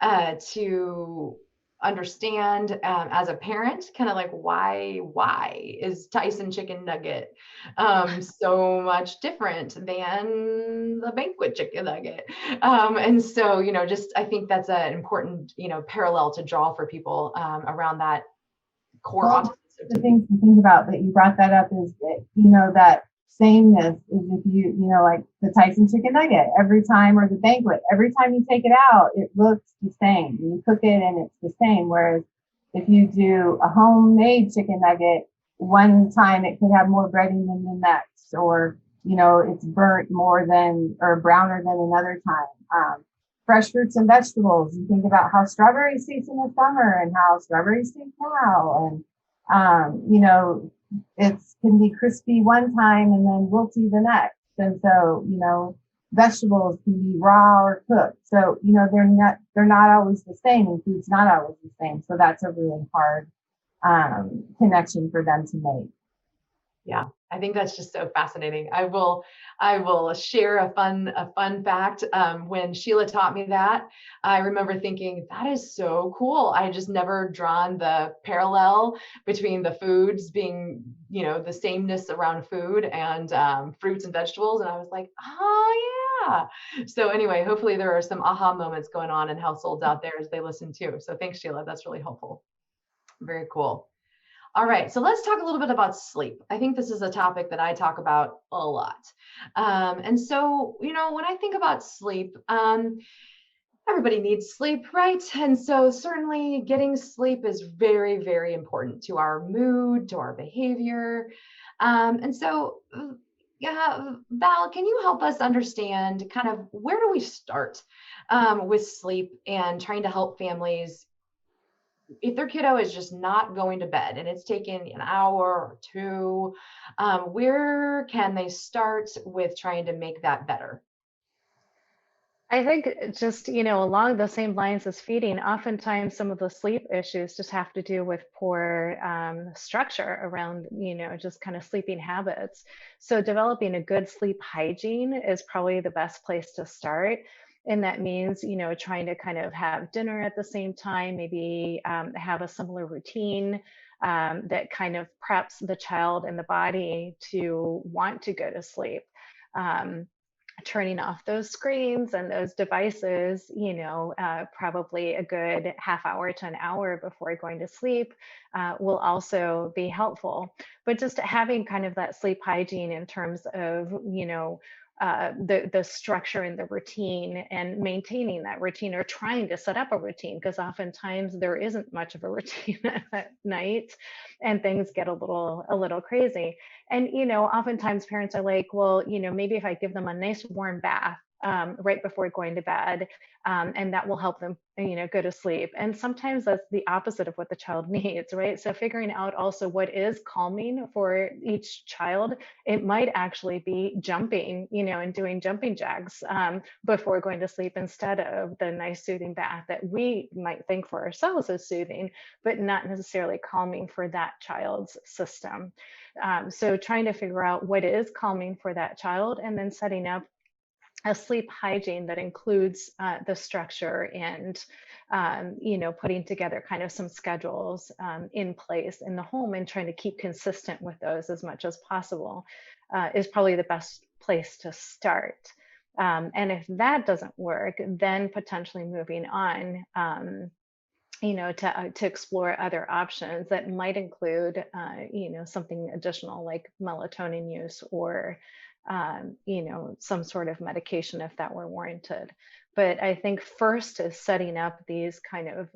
to understand as a parent, kind of like why is Tyson chicken nugget so much different than the banquet chicken nugget? And so, just I think that's an important, parallel to draw for people around that core Well, autism the symptom. things to think about that you brought that up is that, that sameness is if like the Tyson chicken nugget every time, or the banquet, every time you take it out, it looks the same. You cook it and it's the same. Whereas if you do a homemade chicken nugget, one time it could have more breading than the next, or, it's burnt more than, or browner than another time. Fresh fruits and vegetables. You think about how strawberries taste in the summer and how strawberries taste now. And, it can be crispy one time and then wilty the next. And so, vegetables can be raw or cooked. So, they're not always the same, and food's not always the same. So that's a really hard connection for them to make. Yeah, I think that's just so fascinating. I will share a fun fact. When Sheila taught me that, I remember thinking that is so cool. I just never drawn the parallel between the foods being, the sameness around food and fruits and vegetables. And I was like, oh yeah. So anyway, hopefully there are some aha moments going on in households out there as they listen too. So thanks, Sheila. That's really helpful. Very cool. All right, so let's talk a little bit about sleep. I think this is a topic that I talk about a lot. And so, when I think about sleep, everybody needs sleep, right? And so, certainly, getting sleep is very, very important to our mood, to our behavior. And so, yeah, Val, can you help us understand kind of where do we start with sleep and trying to help families if their kiddo is just not going to bed and it's taken an hour or two, where can they start with trying to make that better? I think just, along the same lines as feeding, oftentimes some of the sleep issues just have to do with poor structure around, just kind of sleeping habits. So developing a good sleep hygiene is probably the best place to start. And that means, trying to kind of have dinner at the same time, maybe have a similar routine that kind of preps the child and the body to want to go to sleep. Um, Turning off those screens and those devices, probably a good half hour to an hour before going to sleep will also be helpful. But just having kind of that sleep hygiene in terms of, the structure and the routine and maintaining that routine or trying to set up a routine, because oftentimes there isn't much of a routine at night and things get a little crazy. And, oftentimes parents are like, well, maybe if I give them a nice warm bath right before going to bed, and that will help them, go to sleep. And sometimes that's the opposite of what the child needs, right? So figuring out also what is calming for each child. It might actually be jumping, and doing jumping jacks before going to sleep instead of the nice soothing bath that we might think for ourselves as soothing, but not necessarily calming for that child's system. So trying to figure out what is calming for that child and then setting up a sleep hygiene that includes the structure and putting together kind of some schedules in place in the home and trying to keep consistent with those as much as possible is probably the best place to start. And if that doesn't work, then potentially moving on, to explore other options that might include, something additional like melatonin use or, some sort of medication if that were warranted. But I think first is setting up these kind of,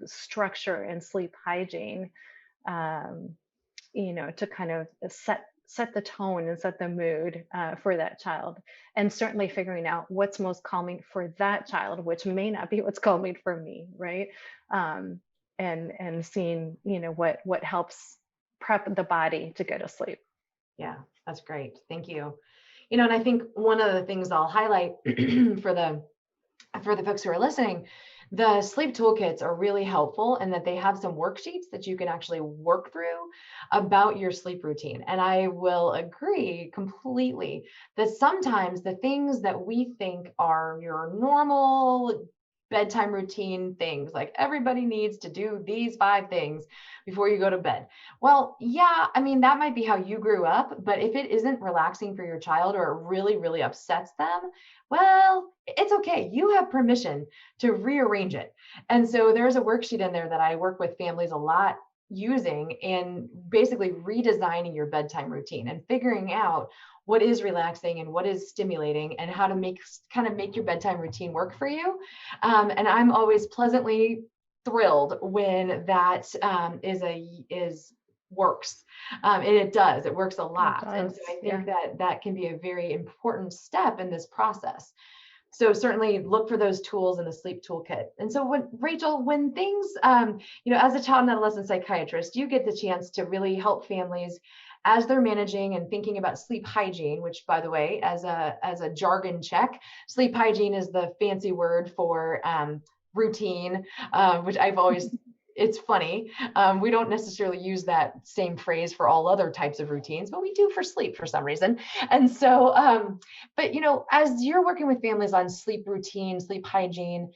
structure and sleep hygiene, um, to kind of set the tone and set the mood for that child, and certainly figuring out what's most calming for that child, which may not be what's calming for me, right? Um, and seeing what helps prep the body to go to sleep. Yeah, that's great. Thank you. And I think one of the things I'll highlight for the folks who are listening, the sleep toolkits are really helpful in that they have some worksheets that you can actually work through about your sleep routine. And I will agree completely that sometimes the things that we think are your normal bedtime routine things, like everybody needs to do these 5 things before you go to bed. Well, yeah, I mean, that might be how you grew up, but if it isn't relaxing for your child or it really, really upsets them, well, it's okay. You have permission to rearrange it. And so there's a worksheet in there that I work with families a lot using, and basically redesigning your bedtime routine and figuring out what is relaxing and what is stimulating and how to make your bedtime routine work for you. And I'm always pleasantly thrilled when that is works. And it does, it works a lot. And so I think that can be a very important step in this process. So certainly look for those tools in the sleep toolkit. And so Rachel, when things, as a child and adolescent psychiatrist, you get the chance to really help families as they're managing and thinking about sleep hygiene, which, by the way, as a jargon check, sleep hygiene is the fancy word for routine, which I've always, it's funny. We don't necessarily use that same phrase for all other types of routines, but we do for sleep for some reason. And so, but as you're working with families on sleep routine, sleep hygiene,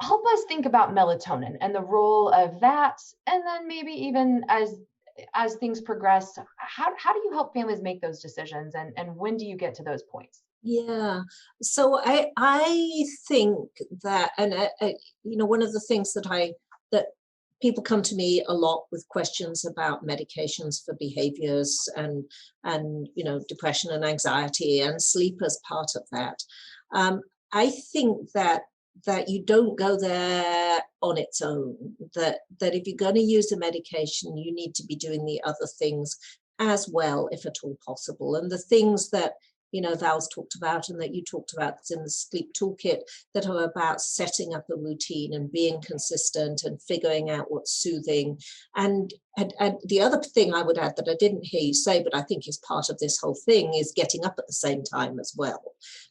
help us think about melatonin and the role of that. And then maybe even as things progress, how do you help families make those decisions, and when do you get to those points? Yeah, so I think that, and one of the things that people come to me a lot with questions about medications for behaviors and depression and anxiety and sleep as part of that. I think that you don't go there on its own, that if you're going to use a medication, you need to be doing the other things as well, if at all possible. And the things that Val's talked about and that you talked about in the sleep toolkit, that are about setting up a routine and being consistent and figuring out what's soothing. And the other thing I would add that I didn't hear you say, but I think is part of this whole thing, is getting up at the same time as well.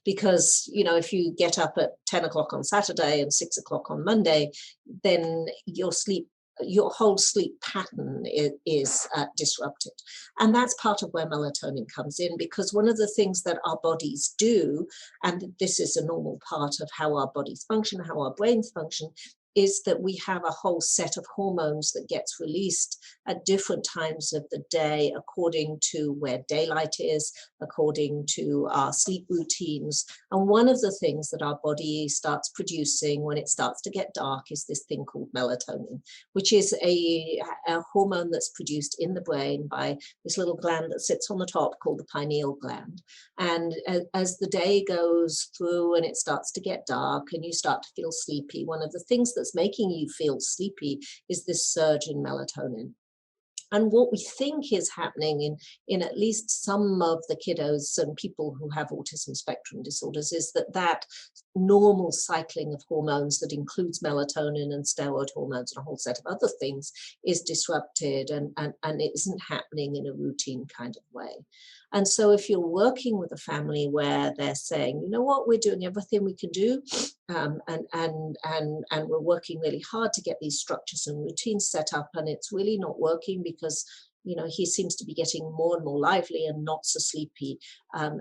Because, if you get up at 10 o'clock on Saturday and 6 o'clock on Monday, then your whole sleep pattern is disrupted. And that's part of where melatonin comes in, because one of the things that our bodies do, and this is a normal part of how our bodies function, how our brains function, is that we have a whole set of hormones that gets released at different times of the day, according to where daylight is, according to our sleep routines. And one of the things that our body starts producing when it starts to get dark is this thing called melatonin, which is a hormone that's produced in the brain by this little gland that sits on the top called the pineal gland. And as the day goes through and it starts to get dark and you start to feel sleepy, one of the things that's making you feel sleepy is this surge in melatonin. And what we think is happening in at least some of the kiddos and people who have autism spectrum disorders is that normal cycling of hormones that includes melatonin and steroid hormones and a whole set of other things is disrupted, and it isn't happening in a routine kind of way. And so if you're working with a family where they're saying, you know what, we're doing everything we can do, and we're working really hard to get these structures and routines set up, and it's really not working because he seems to be getting more and more lively and not so sleepy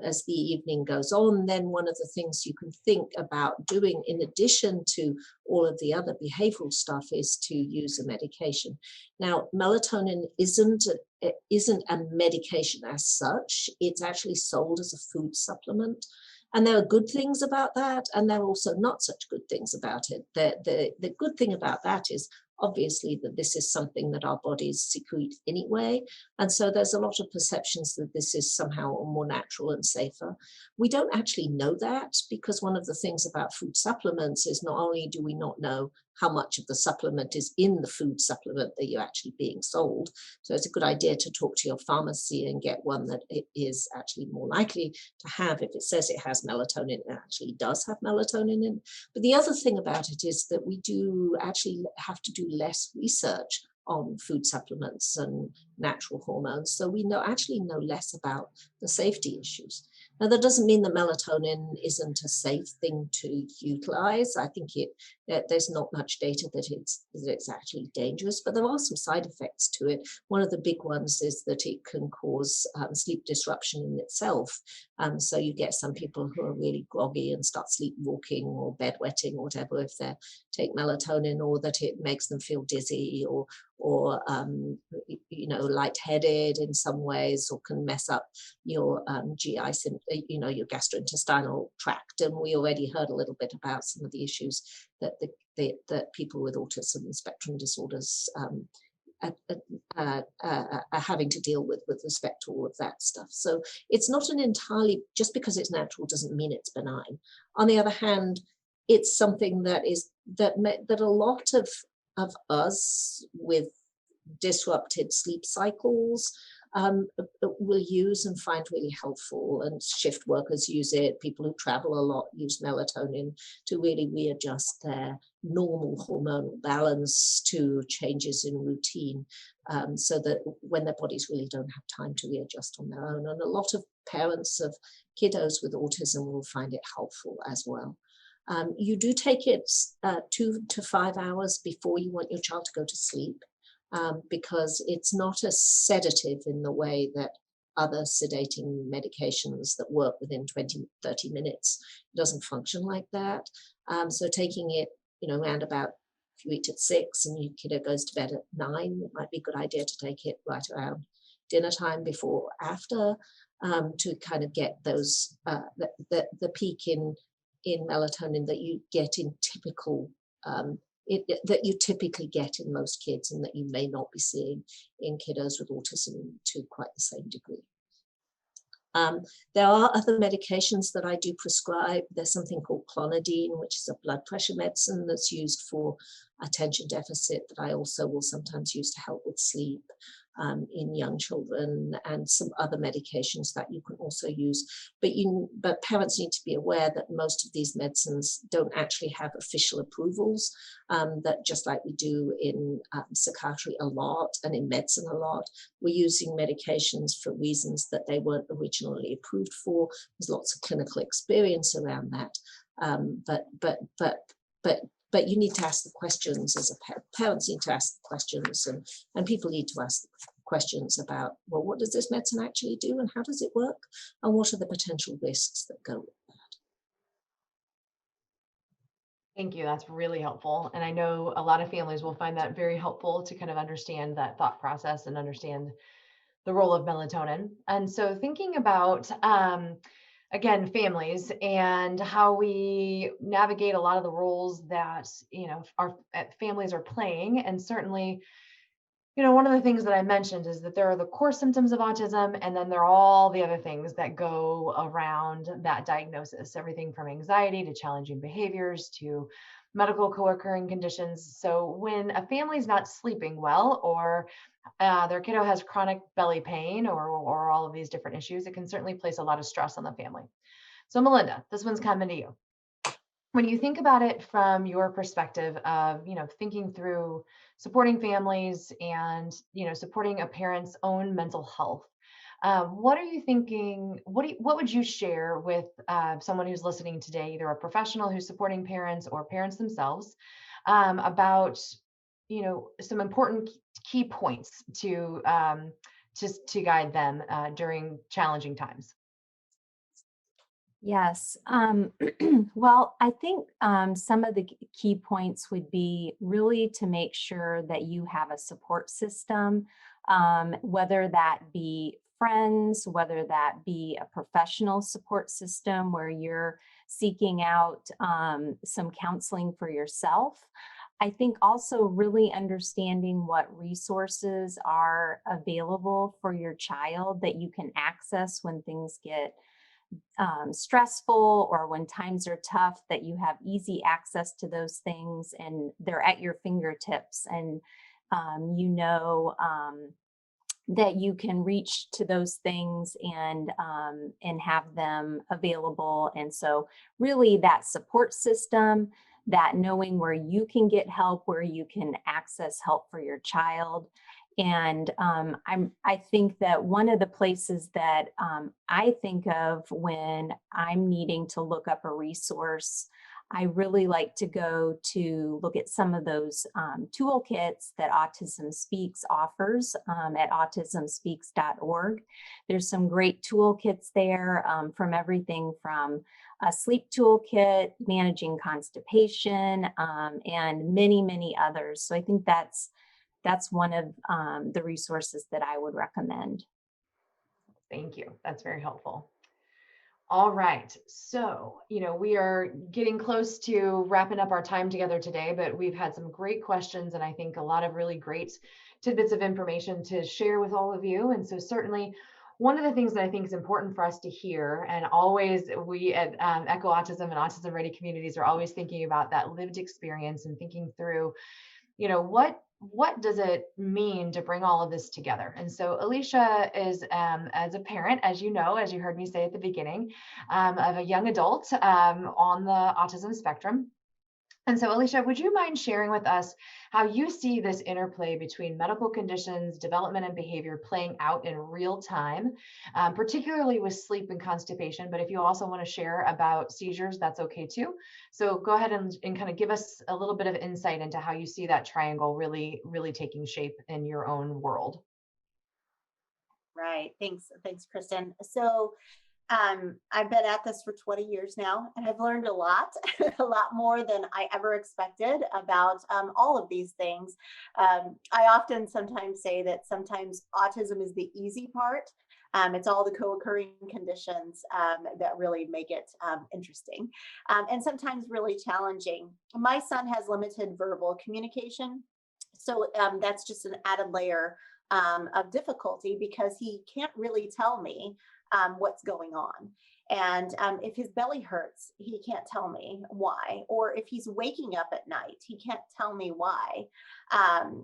as the evening goes on, then one of the things you can think about doing in addition to all of the other behavioral stuff is to use a medication. Now, melatonin isn't a medication as such. It's actually sold as a food supplement. And there are good things about that, and there are also not such good things about it. The good thing about that is obviously that this is something that our bodies secrete anyway. And so there's a lot of perceptions that this is somehow more natural and safer. We don't actually know that, because one of the things about food supplements is not only do we not know how much of the supplement is in the food supplement that you're actually being sold. So it's a good idea to talk to your pharmacy and get one that it is actually more likely to have. If it says it has melatonin, it actually does have melatonin in. But the other thing about it is that we do actually have to do less research on food supplements and natural hormones. So we actually know less about the safety issues. Now, that doesn't mean that melatonin isn't a safe thing to utilize. I think there's not much data that it's actually dangerous, but there are some side effects to it. One of the big ones is that it can cause sleep disruption in itself. So you get some people who are really groggy and start sleepwalking or bedwetting or whatever if they take melatonin, or that it makes them feel dizzy or lightheaded in some ways, or can mess up your GI, your gastrointestinal tract. And we already heard a little bit about some of the issues that that people with autism and spectrum disorders are having to deal with respect to all of that stuff. So it's not an entirely, just because it's natural doesn't mean it's benign. On the other hand, it's something that a lot of us with disrupted sleep cycles will use and find really helpful. And shift workers use it. People who travel a lot use melatonin to really readjust their normal hormonal balance to changes in routine, so that when their bodies really don't have time to readjust on their own. And a lot of parents of kiddos with autism will find it helpful as well. You do take it 2 to 5 hours before you want your child to go to sleep, because it's not a sedative in the way that other sedating medications that work within 20, 30 minutes. It doesn't function like that. So taking it, around about, if you eat at 6 and your kiddo goes to bed at 9, it might be a good idea to take it right around dinner time, before, after, to kind of get those, the peak in melatonin that you get in typical, that you typically get in most kids, and that you may not be seeing in kiddos with autism to quite the same degree. There are other medications that I do prescribe. There's something called clonidine, which is a blood pressure medicine that's used for attention deficit, that I also will sometimes use to help with sleep in young children, and some other medications that you can also use. But parents need to be aware that most of these medicines don't actually have official approvals, that just like we do in psychiatry a lot and in medicine a lot, we're using medications for reasons that they weren't originally approved for. There's lots of clinical experience around that. But you need to ask the questions as a parents need to ask the questions, and people need to ask questions about, well, what does this medicine actually do, and how does it work, and what are the potential risks that go with that? Thank you. That's really helpful. And I know a lot of families will find that very helpful to kind of understand that thought process and understand the role of melatonin. And so thinking about, again, families and how we navigate a lot of the roles that, our families are playing. And certainly, one of the things that I mentioned is that there are the core symptoms of autism, and then there are all the other things that go around that diagnosis, everything from anxiety to challenging behaviors to medical co-occurring conditions. So when a family's not sleeping well, or their kiddo has chronic belly pain, or all of these different issues, it can certainly place a lot of stress on the family. So Melinda, this one's coming to you. When you think about it from your perspective of, thinking through supporting families and, supporting a parent's own mental health, what are you thinking? What would you share with someone who's listening today, either a professional who's supporting parents or parents themselves, about, some important key points to to guide them during challenging times? Yes. Well, I think some of the key points would be really to make sure that you have a support system, whether that be friends, whether that be a professional support system where you're seeking out some counseling for yourself. I think also really understanding what resources are available for your child that you can access when things get stressful or when times are tough, that you have easy access to those things and they're at your fingertips, and that you can reach to those things and have them available. And so really that support system, that knowing where you can get help, where you can access help for your child. And I think that one of the places that I think of when I'm needing to look up a resource, I really like to go to look at some of those toolkits that Autism Speaks offers at autismspeaks.org. There's some great toolkits there, from everything from a sleep toolkit, managing constipation, and many, many others. So I think that's one of the resources that I would recommend. Thank you. That's very helpful. All right. So, we are getting close to wrapping up our time together today, but we've had some great questions and I think a lot of really great tidbits of information to share with all of you. And so certainly one of the things that I think is important for us to hear, and always we at Echo Autism and Autism Ready communities are always thinking about that lived experience and thinking through, what does it mean to bring all of this together? And so Alicia is, as a parent, as you know, as you heard me say at the beginning, of a young adult on the autism spectrum. And so Alicia, would you mind sharing with us how you see this interplay between medical conditions, development, and behavior playing out in real time, particularly with sleep and constipation? But if you also want to share about seizures, that's okay too. So go ahead and kind of give us a little bit of insight into how you see that triangle really, really taking shape in your own world. Right. Thanks, Kristen. So I've been at this for 20 years now, and I've learned a lot, a lot more than I ever expected about all of these things. I often sometimes say that sometimes autism is the easy part. It's all the co-occurring conditions that really make it interesting, and sometimes really challenging. My son has limited verbal communication, so that's just an added layer of difficulty because he can't really tell me what's going on. And if his belly hurts, he can't tell me why. Or if he's waking up at night, he can't tell me why,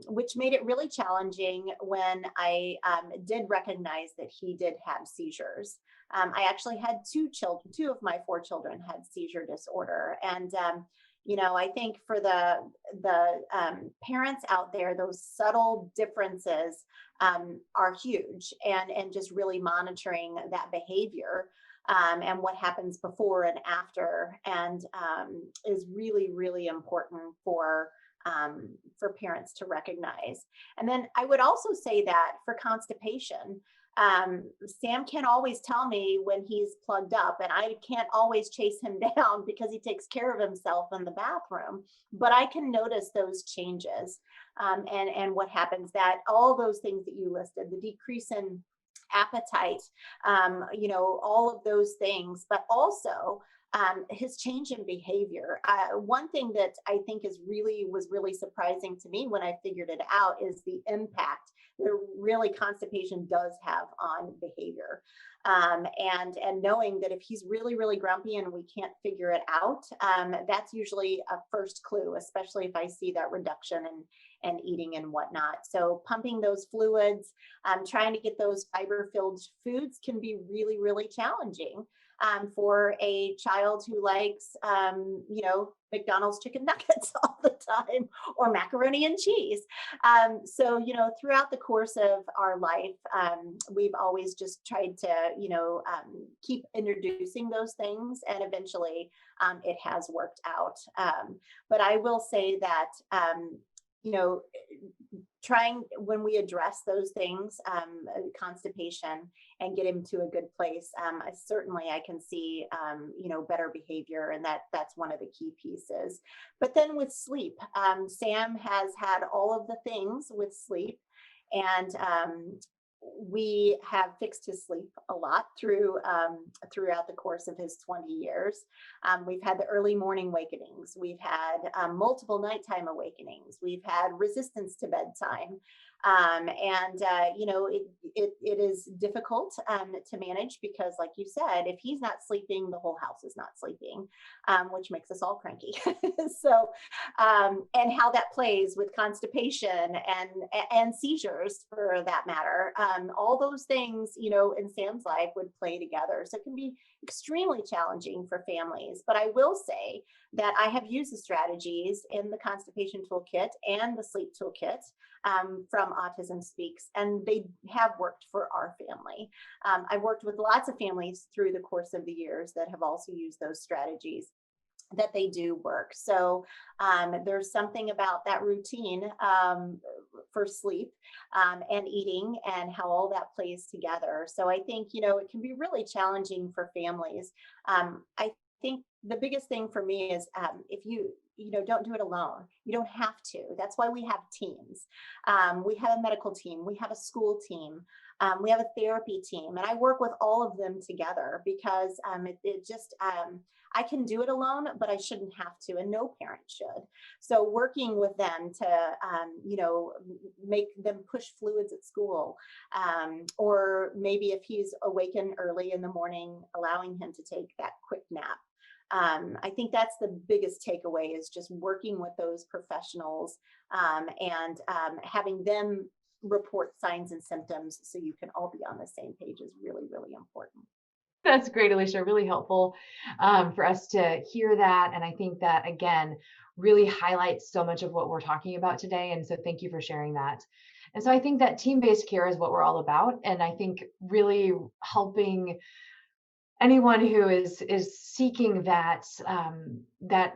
which made it really challenging when I did recognize that he did have seizures. I actually had two of my 4 children had seizure disorder. And I think for the parents out there, those subtle differences are huge, and just really monitoring that behavior and what happens before and after, and is really, really important for parents to recognize. And then I would also say that for constipation, Sam can't always tell me when he's plugged up, and I can't always chase him down because he takes care of himself in the bathroom, but I can notice those changes and what happens, that all those things that you listed, the decrease in appetite, all of those things, but also his change in behavior. One thing that I think was really surprising to me when I figured it out is the impact that really constipation does have on behavior. And knowing that if he's really, really grumpy and we can't figure it out, that's usually a first clue, especially if I see that reduction in eating and whatnot. So pumping those fluids, trying to get those fiber-filled foods can be really, really challenging for a child who likes, McDonald's chicken nuggets all the time, or macaroni and cheese. So, throughout the course of our life, we've always just tried to, keep introducing those things, and eventually it has worked out. But I will say that, trying, when we address those things, constipation, and get him to a good place, certainly I can see, better behavior, and that's one of the key pieces. But then with sleep, Sam has had all of the things with sleep, and we have fixed his sleep a lot throughout the course of his 20 years. We've had the early morning awakenings. We've had multiple nighttime awakenings. We've had resistance to bedtime. It is difficult to manage because, like you said, if he's not sleeping, the whole house is not sleeping, which makes us all cranky. So, and how that plays with constipation and seizures, for that matter, all those things, in Sam's life would play together. So it can be extremely challenging for families. But I will say that I have used the strategies in the constipation toolkit and the sleep toolkit from Autism Speaks, and they have worked for our family. I've worked with lots of families through the course of the years that have also used those strategies, that they do work. So there's something about that routine for sleep and eating, and how all that plays together. So I think, it can be really challenging for families. I think the biggest thing for me is if you don't do it alone. You don't have to. That's why we have teams. We have a medical team. We have a school team. We have a therapy team. And I work with all of them together because I can do it alone, but I shouldn't have to, and no parent should. So working with them to, make them push fluids at school, or maybe if he's awakened early in the morning, allowing him to take that quick nap. I think that's the biggest takeaway, is just working with those professionals and having them report signs and symptoms so you can all be on the same page is really, really important. That's great, Alicia. Really helpful for us to hear that. And I think that, again, really highlights so much of what we're talking about today. And so thank you for sharing that. And so I think that team-based care is what we're all about. And I think really helping anyone who is seeking that that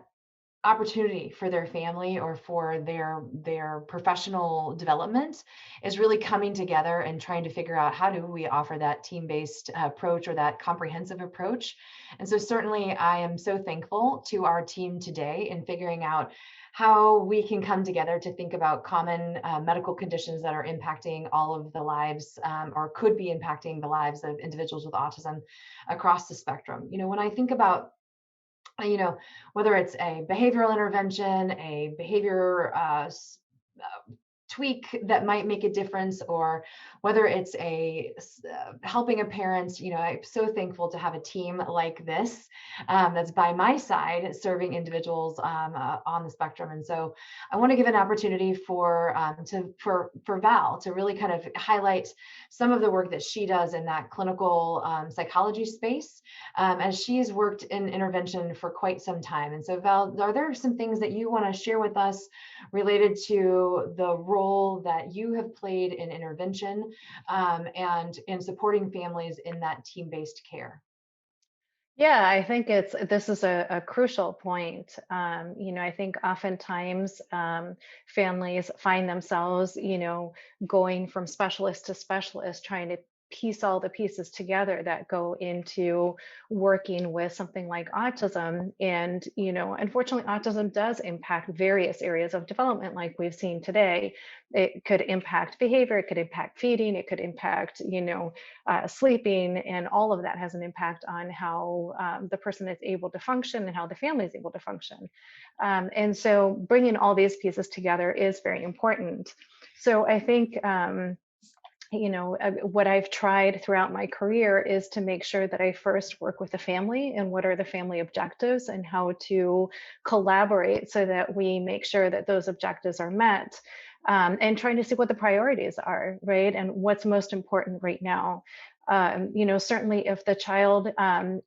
opportunity for their family or for their professional development is really coming together and trying to figure out, how do we offer that team-based approach, or that comprehensive approach. And so certainly I am so thankful to our team today in figuring out how we can come together to think about common medical conditions that are impacting all of the lives, or could be impacting the lives of individuals with autism across the spectrum. When I think about, whether it's a behavioral intervention, a behavior tweak that might make a difference, or whether it's helping a parent, I'm so thankful to have a team like this that's by my side, serving individuals on the spectrum. And so I want to give an opportunity for Val to really kind of highlight some of the work that she does in that clinical psychology space, as she's worked in intervention for quite some time. And so Val, are there some things that you want to share with us related to the role that you have played in intervention and in supporting families in that team-based care? Yeah, I think this is a crucial point. I think oftentimes families find themselves, going from specialist to specialist, trying to piece all the pieces together that go into working with something like autism. And, unfortunately, autism does impact various areas of development, like we've seen today. It could impact behavior, it could impact feeding, it could impact, sleeping, and all of that has an impact on how the person is able to function and how the family is able to function. And so bringing all these pieces together is very important. So I think, what I've tried throughout my career is to make sure that I first work with the family and what are the family objectives and how to collaborate so that we make sure that those objectives are met, and trying to see what the priorities are, right? And what's most important right now. Certainly if the child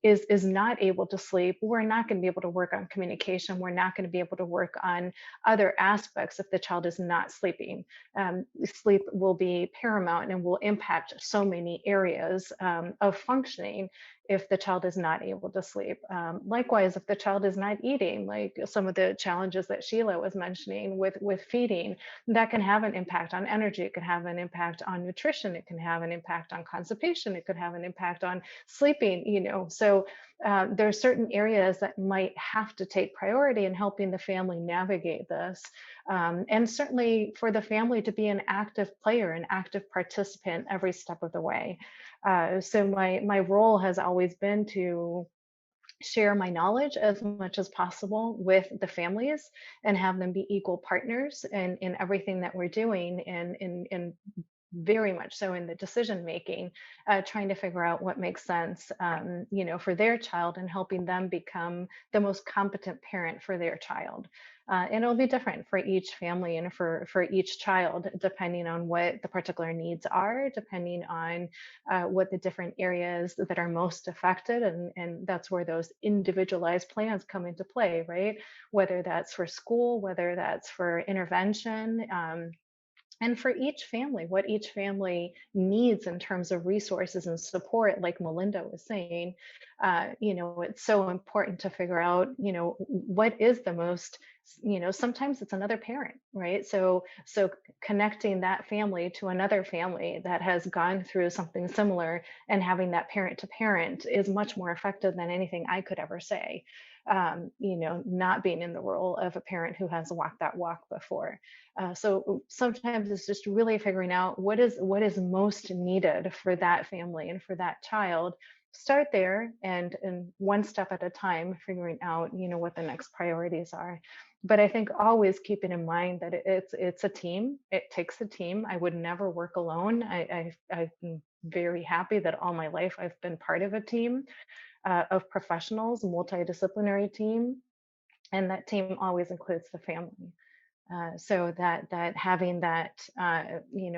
is not able to sleep, we're not going to be able to work on communication. We're not going to be able to work on other aspects if the child is not sleeping. Sleep will be paramount and will impact so many areas of functioning if the child is not able to sleep. Likewise, if the child is not eating, like some of the challenges that Sheila was mentioning with feeding, that can have an impact on energy. It can have an impact on nutrition. It can have an impact on constipation. It could have an impact on sleeping, So there are certain areas that might have to take priority in helping the family navigate this. And certainly for the family to be an active player, an active participant every step of the way. So my role has always been to share my knowledge as much as possible with the families and have them be equal partners in everything that we're doing, and very much so in the decision making, trying to figure out what makes sense, for their child, and helping them become the most competent parent for their child. And it'll be different for each family and for each child, depending on what the particular needs are, depending on what the different areas that are most affected. And that's where those individualized plans come into play, right? Whether that's for school, whether that's for intervention. And for each family, what each family needs in terms of resources and support, like Melinda was saying, it's so important to figure out, what is the most, sometimes it's another parent, right? So connecting that family to another family that has gone through something similar, and having that parent to parent is much more effective than anything I could ever say. Not being in the role of a parent who has walked that walk before. So sometimes it's just really figuring out what is most needed for that family and for that child. Start there, and one step at a time, figuring out what the next priorities are. But I think always keeping in mind that it's a team. It takes a team. I would never work alone. I've been very happy that all my life I've been part of a team of professionals, a multidisciplinary team, and that team always includes the family. So that having that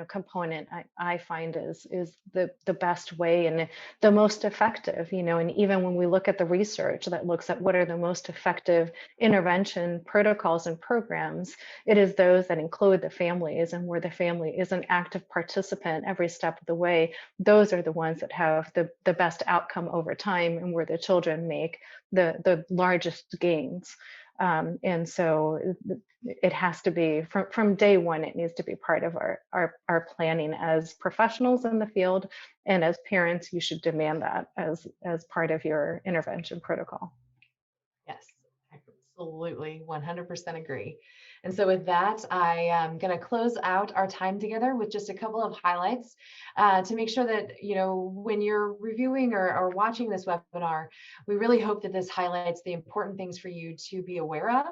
component, I find is the best way and the most effective. And even when we look at the research that looks at what are the most effective intervention protocols and programs, it is those that include the families, and where the family is an active participant every step of the way. Those are the ones that have the best outcome over time, and where the children make the largest gains. And so it has to be from day one, it needs to be part of our planning as professionals in the field, and as parents, you should demand that as part of your intervention protocol. Yes, absolutely, 100% agree. And so with that, I am going to close out our time together with just a couple of highlights to make sure that, when you're reviewing or watching this webinar, we really hope that this highlights the important things for you to be aware of.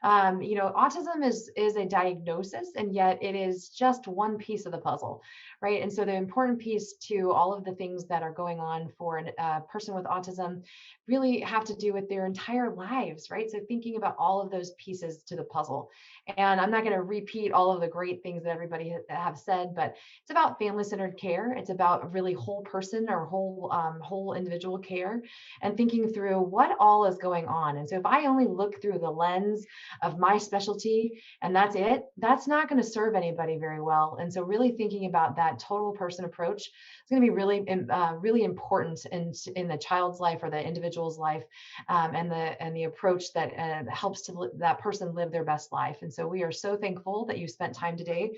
Autism is a diagnosis, and yet it is just one piece of the puzzle, right? And so the important piece to all of the things that are going on for a person with autism really have to do with their entire lives, right? So thinking about all of those pieces to the puzzle. And I'm not going to repeat all of the great things that everybody have said, but it's about family-centered care. It's about really whole person or whole individual care, and thinking through what all is going on. And so if I only look through the lens of my specialty and that's it, that's not going to serve anybody very well. And so really thinking about that total person approach is going to be really important in the child's life or the individual's life, and the approach that helps that person live their best life. And so we are so thankful that you spent time today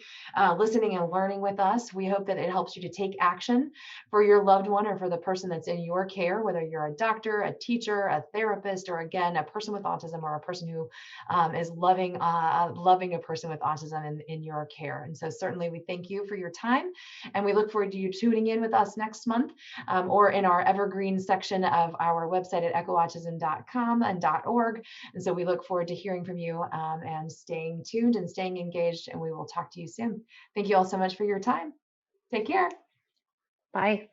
listening and learning with us. We hope that it helps you to take action for your loved one or for the person that's in your care, whether you're a doctor, a teacher, a therapist, or again, a person with autism, or a person who is loving a person with autism in your care. And so certainly we thank you for your time, and we look forward to you tuning in with us next month, or in our evergreen section of our website at echoautism.com and .org. And so we look forward to hearing from you, and staying tuned and staying engaged, and we will talk to you soon. Thank you all so much for your time. Take care. Bye.